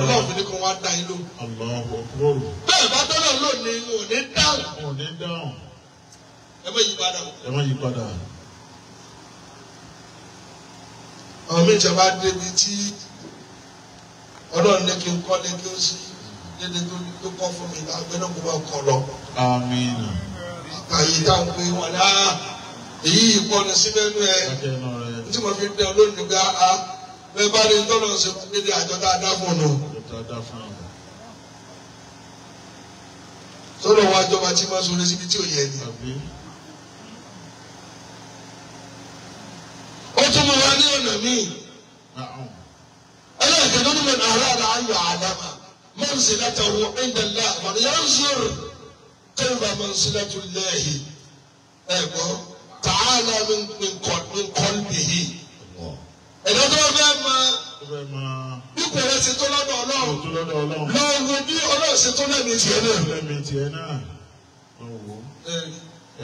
A: Ọlọ́run fi ní kó wá dá yín lò.
C: Allahu Akbar.
A: Bẹ́ẹ̀ bá dọ́là lónìí ò ní dáhùn.
C: Ò ní dáhùn.
A: Ẹ má yí padà.
C: Ẹ má yí padà.
A: Àwọn méjì bá débi tí Ọlọ́run ní kí n kọ́lé kí ó sí dédé tó kọ́ fún mi lágbẹ́ náà kó bá kọ́ lọ.
C: Àmín.
A: Àyè tá à ń pè wọ́n dá èyí ìkọ́ni síbẹ̀ nú ẹ. Tí mo fi dẹ olóòdù gba a bẹ́ẹ̀ bá rí tọ́lọ̀ ṣe fún dédé àjọ dáadáa fún un. Sọ́dọ̀ wọn àjọba tí máa sọ̀rọ̀ síbi tí ò yẹ ni. Ó tún mọ wá ní ọ̀nà míì. Ẹlẹ́ẹ̀kẹ́ tó ní mọ̀ náà rárá ayọ̀ àdámà. منزلته عند الله فلينظر كيف منزلة الله تعالى من قلبه. Ẹ̀dá tó bẹ́ẹ̀ máa ipò rẹ̀ ṣe tó lọ́dọ̀ Ọlọ́run lọ́wọ́ bí Ọlọ́run ṣe tó lẹ́mìí tiẹ̀ náà.
C: Lẹ́mìí tiẹ̀ náà.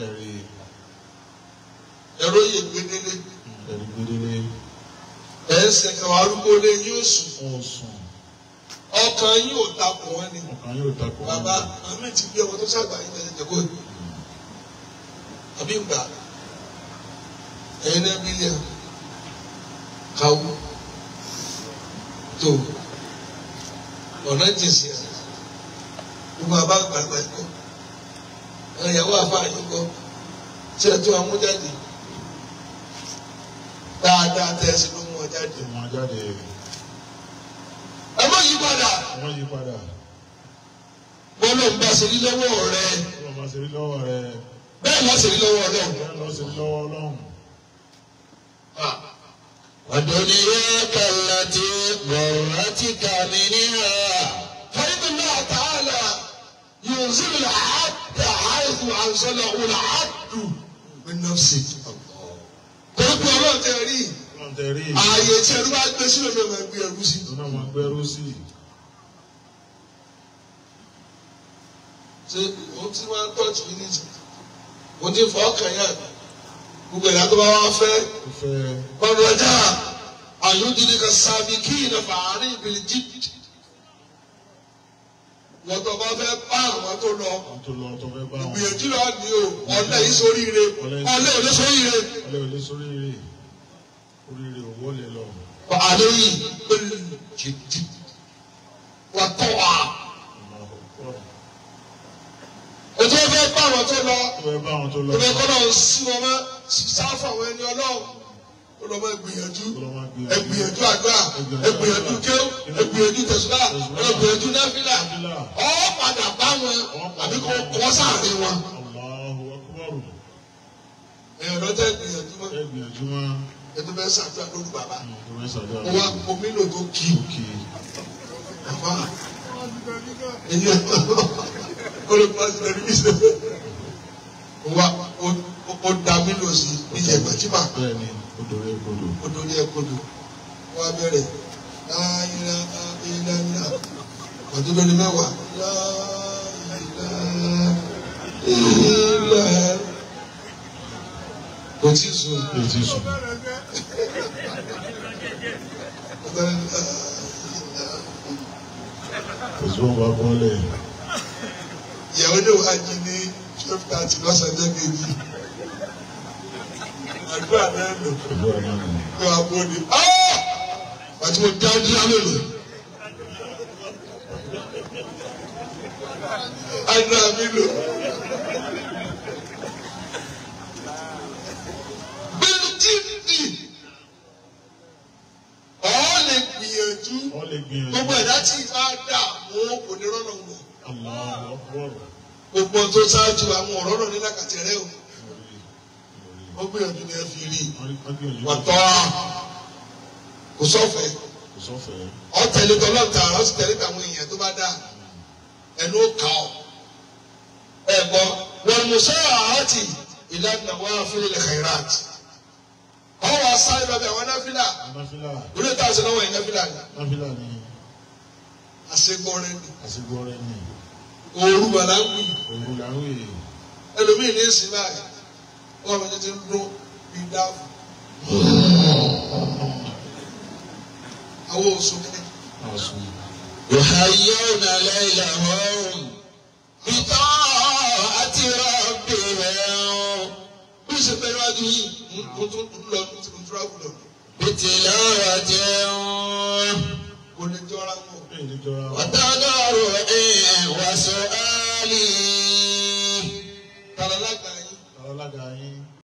C: Ẹ̀rí.
A: Ẹ̀rọ yẹ gbedele.
C: Ẹ̀rí gbedele.
A: Ẹ̀ẹ́sẹ̀ kan arúgbó lé yóò sùn. Ọkàn yín ò takò wọn ni.
C: Ọkàn yín ò takò wọn.
A: Bàbá àmì ti bí ọmọ tó ṣàgbà yín tẹ̀lé jẹ́kọ́ yìí. Àbí ìgbà ẹ̀yin náà bílíọ̀nù kàwé. tó ọ̀nà jèsì ẹ̀ gbogbo àbá àgbàlagbà yìí kọ́ àwọn ìyàwó àfa yìí kọ́ tí ẹ tó àwọn jáde dáadáa tẹ́ ẹ sì ló mú ọ jáde. ẹ má yí padà. bọ́lá ń bá ṣe rí lọ́wọ́ rẹ. bẹ́ẹ̀ lọ ṣe rí lọ́wọ́ Ọlọ́run.
B: ودنياك التي غرتك منها
A: فإن الله تعالى ينزل العبد حيث أنزله العبد من نفسه. torí Ọlọ́run tẹ rí ààyè tí ẹrú bá gbé sílẹ̀ ló máa gbé ẹrú sí. ṣé o ti máa ń tọ́jú yín ní ìsìn o ti fọ́ ọkàn yẹn gbogbo ìlànà tó bá wá fẹ́ ọ̀rọ̀ ọjà àyùdíní kan sábì kí iná fàárín ìbìlì jíjì wọ́n tó bá fẹ́ bá àwọn tó lọ ìgbìyànjú lọ ní o ọ̀lẹ́ yìí sóríire ọ̀lẹ́ ò lè sóríire
C: oríire òwò lè lọ.
A: àlẹ́ yìí pẹ̀lú jìjì wà tọ́ wa. ètò ìfẹ́ bá àwọn tó lọ ìfẹ́ kọ́ náà sí wọn mọ́ sáfà àwọn ẹni Ọlọ́run ó lọ́ mọ́ ẹgbìyànjú àgbà ẹgbìyànjú kéw ẹgbìyànjú tẹ̀sílà ẹgbìyànjú náfìlà ọ padà bá wọn àbí kò kọ́ sáàrin wọn. èèyàn lọ́jọ́ ẹgbìyànjú mọ́ ètò bẹ́ẹ̀ ṣàdúrà lórí bàbá ó wá omi lò tó kì í àfa èyí olùkọ́ sí lórí bísí wa ó da mí lò sí ìyẹ̀pẹ̀ tí mà.
C: bẹ́ẹ̀ni
A: odori ẹ̀kodò wọ́n abẹ́rẹ́ láyìnlá ìlànà ọdún lórí mẹ́wàá láyìnlá kò tí sùn.
C: kò sí wọn bá bọ́lẹ̀.
A: ìyàwó ní wàá jí ní 12:30 lọ́sàn-án kejì àdúrà náà lò ní abóni àti mo dá dúró lòlò àdúrà mi lò bíntìntì ọ̀ lè gbìyànjú gbogbo ẹ̀dá tí ìfá dà mú onírọ́nà wọ̀. Gbogbo tó ṣáájú àwọn ọ̀rọ̀ náà ní lákàtí rẹ̀ o. Ó gbìyànjú ní ẹ fi rí i. Wàtọ́ kò sọ́fẹ̀. Ọ tẹ̀lé tọ́lọ́ ta ọ sì tẹ̀lé tàwọn èèyàn tó bá dà. Ẹnu ó kà ọ́. Ẹ gbọ́ wọn mú sọ́ọ̀ àhátì ìlànà wọn àfihàn ilẹ̀ khairat. Ọ wà sáré lọ bí àwọn náfìlà. Orí ìta àṣẹ náà wọ̀ ẹ̀ náfìlà ni. Àṣegbọ́rẹ́ ni. Òru bàlá ń wí. Ẹlòmíì ní ìsìn báyìí wọ́n mi ti ń dún bí dáàbò. Àwọn oṣù kẹ́.
B: يحيون ليلهم بطاعة ربهم
A: Bí ṣe bẹ̀rẹ̀ wájú yìí, mo tún lọ mo travel lọ.
B: بتلاوة
A: Kò lè jọra wọn.
B: وتضرع